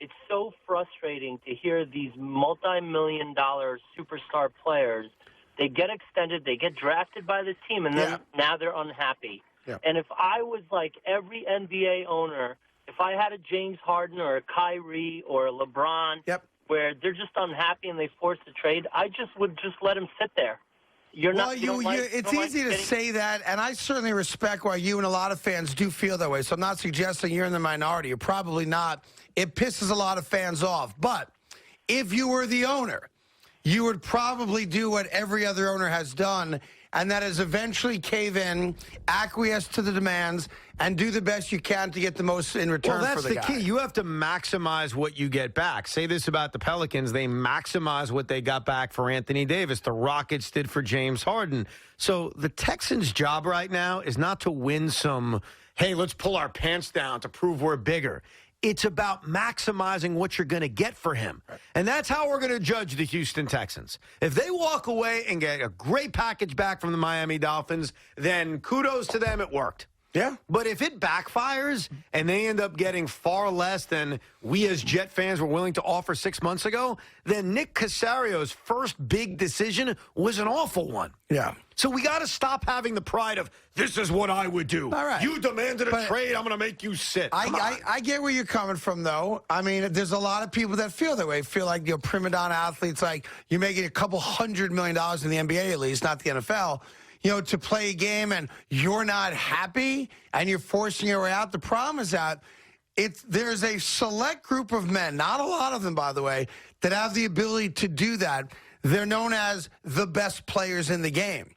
it's so frustrating to hear these multi-million-dollar superstar players. They get extended, they get drafted by the team, and then now they're unhappy. Yeah. And if I was like every NBA owner, if I had a James Harden or a Kyrie or a LeBron where they're just unhappy and they force a trade, I would just let him sit there. It's easy to say that, and I certainly respect why you and a lot of fans do feel that way. So I'm not suggesting you're in the minority. You're probably not. It pisses a lot of fans off. But if you were the owner, you would probably do what every other owner has done, and that is eventually cave in, acquiesce to the demands, and do the best you can to get the most in return for the guy. That's the key. You have to maximize what you get back. Say this about the Pelicans. They maximize what they got back for Anthony Davis. The Rockets did for James Harden. So the Texans' job right now is not to win some, hey, let's pull our pants down to prove we're bigger. It's about maximizing what you're going to get for him. And that's how we're going to judge the Houston Texans. If they walk away and get a great package back from the Miami Dolphins, then kudos to them, it worked. Yeah. But if it backfires and they end up getting far less than we as Jet fans were willing to offer 6 months ago, then Nick Casario's first big decision was an awful one. Yeah. So we got to stop having the pride of, this is what I would do. All right. You demanded a trade, I'm going to make you sit. I get where you're coming from, though. I mean, there's a lot of people that feel that way, feel like, prima donna athletes, like you're making a couple $100 million in the NBA at least, not the NFL, to play a game and you're not happy and you're forcing your way out. The problem is that there's a select group of men, not a lot of them, by the way, that have the ability to do that. They're known as the best players in the game.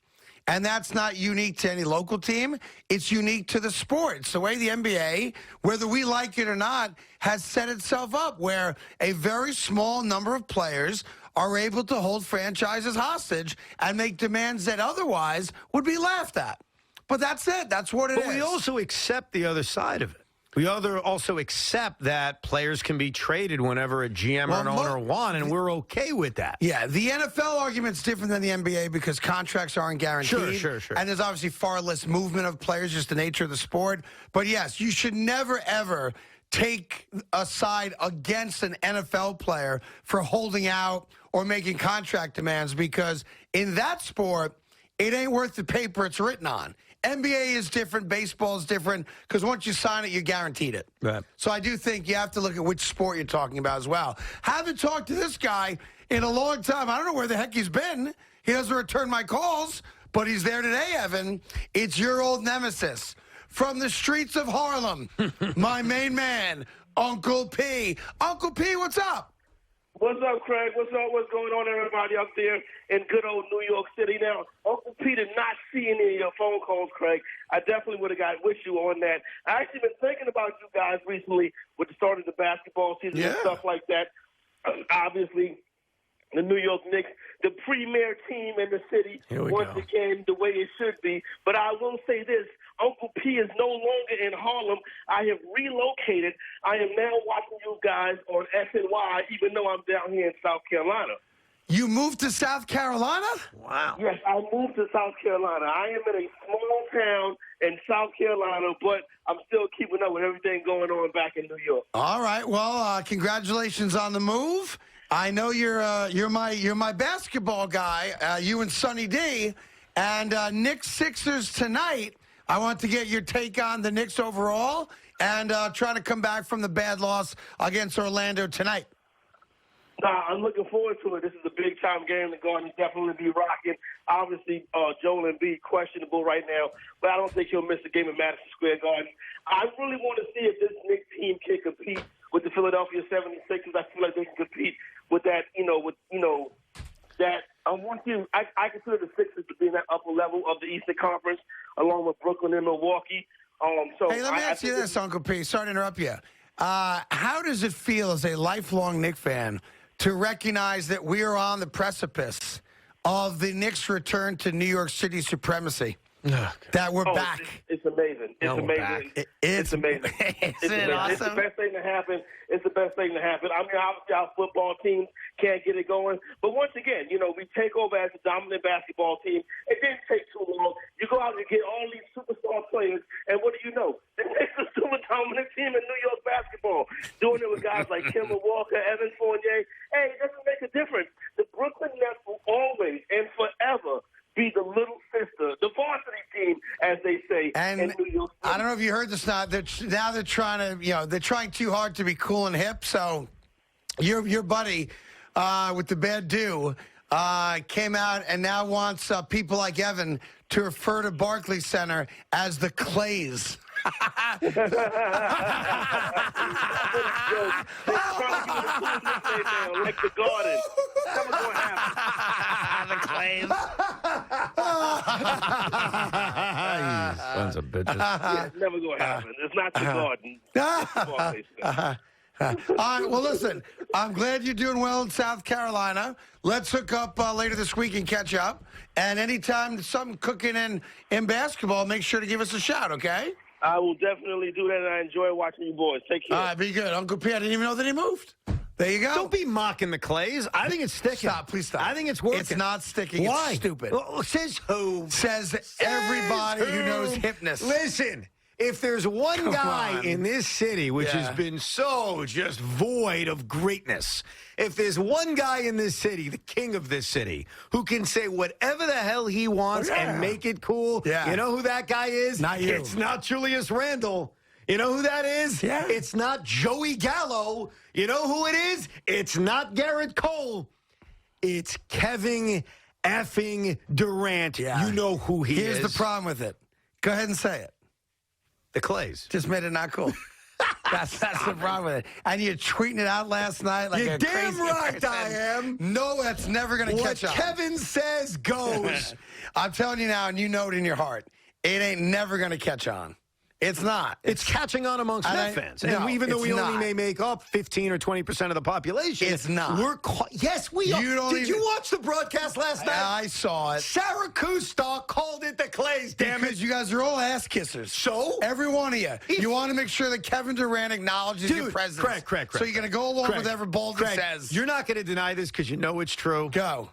And that's not unique to any local team. It's unique to the sport. It's the way the NBA, whether we like it or not, has set itself up, where a very small number of players are able to hold franchises hostage and make demands that otherwise would be laughed at. But that's it. That's what it is. But we also accept the other side of it. We also accept that players can be traded whenever a GM or an owner want, and we're okay with that. Yeah, the NFL argument's different than the NBA because contracts aren't guaranteed. Sure. And there's obviously far less movement of players, just the nature of the sport. But yes, you should never, ever take a side against an NFL player for holding out or making contract demands, because in that sport, it ain't worth the paper it's written on. NBA is different. Baseball is different, because once you sign it, you're guaranteed it. Right. So I do think you have to look at which sport you're talking about as well. Haven't talked to this guy in a long time. I don't know where the heck he's been. He doesn't return my calls, but he's there today, Evan. It's your old nemesis from the streets of Harlem, my main man, Uncle P. Uncle P, what's up? What's up, Craig? What's up? What's going on, everybody up there in good old New York City? Now, Uncle P did not see any of your phone calls, Craig. I definitely would have got with you on that. I actually been thinking about you guys recently with the start of the basketball season and stuff like that. Obviously, the New York Knicks, the premier team in the city, once again, the way it should be. But I will say this. Uncle P is no longer in Harlem. I have relocated. I am now watching you guys on SNY, even though I'm down here in South Carolina. You moved to South Carolina? Wow. Yes, I moved to South Carolina. I am in a small town in South Carolina, but I'm still keeping up with everything going on back in New York. All right. Well, congratulations on the move. I know you're my basketball guy, you and Sonny D, and Knicks Sixers tonight. I want to get your take on the Knicks overall and trying to come back from the bad loss against Orlando tonight. I'm looking forward to it. This is a big-time game. The Garden's definitely be rocking. Obviously, Joel Embiid questionable right now, but I don't think he'll miss a game at Madison Square Garden. I really want to see if this Knicks team can compete with the Philadelphia 76ers. I feel like they can compete with that, that I consider the Sixers to be in that upper level of the Eastern Conference, along with Brooklyn and Milwaukee. Hey, let me ask you this, Uncle P. Sorry to interrupt you. How does it feel as a lifelong Knicks fan to recognize that we are on the precipice of the Knicks' return to New York City supremacy? that we're back. It's amazing. It's amazing. It's amazing. Isn't it awesome? It's the best thing to happen. It's the best thing to happen. I mean, obviously our football teams can't get it going. But once again, we take over as a dominant basketball team. It didn't take too long. You go out and get all these superstar players, and what do you know? It makes a super dominant team in New York basketball. Doing it with guys like Kemba Walker, Evan Fournier. Hey, it doesn't make a difference. The Brooklyn Nets will always and forever be the little sister, the varsity team, as they say, in New York City. I don't know if you heard this now. They're trying to, they're trying too hard to be cool and hip. So your buddy with the bad do came out and now wants people like Evan to refer to Barclays Center as the Clays. Like the Garden. Never going to happen. The Clays. Sons of bitches. Yeah, it's never going to happen. It's not the Garden. All right, well, listen, I'm glad you're doing well in South Carolina. Let's hook up later this week and catch up. And anytime there's something cooking in basketball, make sure to give us a shout, okay? I will definitely do that, and I enjoy watching you boys. Take care. All right, be good. Uncle P, I didn't even know that he moved. There you go. Don't be mocking the Clays. I think it's sticking. Stop, please stop. I think it's working. It's not sticking. Why? It's stupid. Well, says who? Says everybody who knows hipness. Listen, if there's one guy in this city which has been so just void of greatness, if there's one guy in this city, the king of this city, who can say whatever the hell he wants and make it cool, you know who that guy is? Not you. It's not Julius Randle. You know who that is? Yeah. It's not Joey Gallo. You know who it is? It's not Garrett Cole. It's Kevin effing Durant. Yeah. You know who he is. Here's the problem with it. Go ahead and say it. The Clays. Just made it not cool. That's the problem with it. And you're tweeting it out last night like You're a damn crazy right person. I am. No, that's never going to catch on. What Kevin says goes. I'm telling you now, and you know it in your heart, it ain't never going to catch on. It's not. It's catching on amongst Met fans. And even though we only may make up 15 or 20% of the population, it's not. Yes, we are. Did you watch the broadcast last night? I saw it. Sarah Kustok called it the Clays, damn because you guys are all ass kissers. So? Every one of you. You want to make sure that Kevin Durant acknowledges your presence. Craig. So you're going to go along with whatever Baldy says. You're not going to deny this because you know it's true. Go.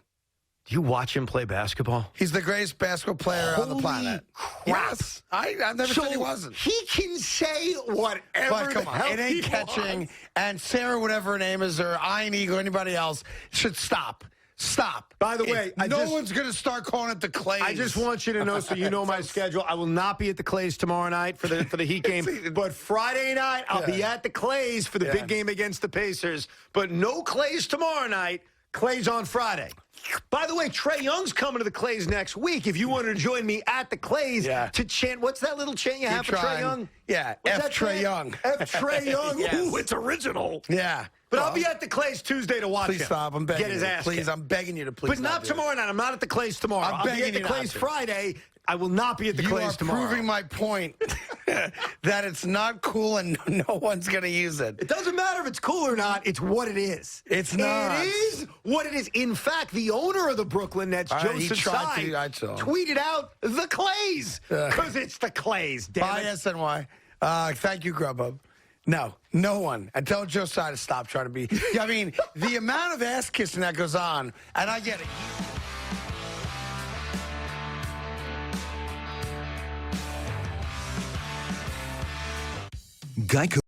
Do you watch him play basketball? He's the greatest basketball player on the planet. Crap. Yes. I've never said he wasn't. He can say whatever but come the on, hell it ain't he catching. wants. And Sarah, whatever her name is, or Ian Eagle, anybody else, should stop. Stop. By the way, no one's going to start calling it the Clays. I just want you to know, so you know my schedule. I will not be at the Clays tomorrow night for the Heat game, but Friday night I'll be at the Clays for the big game against the Pacers. But no Clays tomorrow night. Clays on Friday. By the way, Trae Young's coming to the Clays next week. If you wanted to join me at the Clays to chant, what's that little chant you have for Trae Young? Yeah, what's F. Trae Young. F. Trae Young. Yes. Ooh, it's original. Yeah. But I'll be at the Clays Tuesday to watch him. Please stop. I'm begging Get his you. ass Please, kicked. I'm begging you to please. But not tomorrow night. I'm not at the Clays tomorrow. I'll be at the Clays Friday. I will not be at the Clays tomorrow. You are proving my point that it's not cool and no one's going to use it. It doesn't matter if it's cool or not. It's what it is. It's not. It is what it is. In fact, the owner of the Brooklyn Nets, Joseph Tsai, tweeted out the Clays because it's the Clays. Damn Bye, it. SNY. Thank you, Grubhub. No one. And tell Josiah to stop trying to be. I mean, the amount of ass kissing that goes on, and I get it. Geico.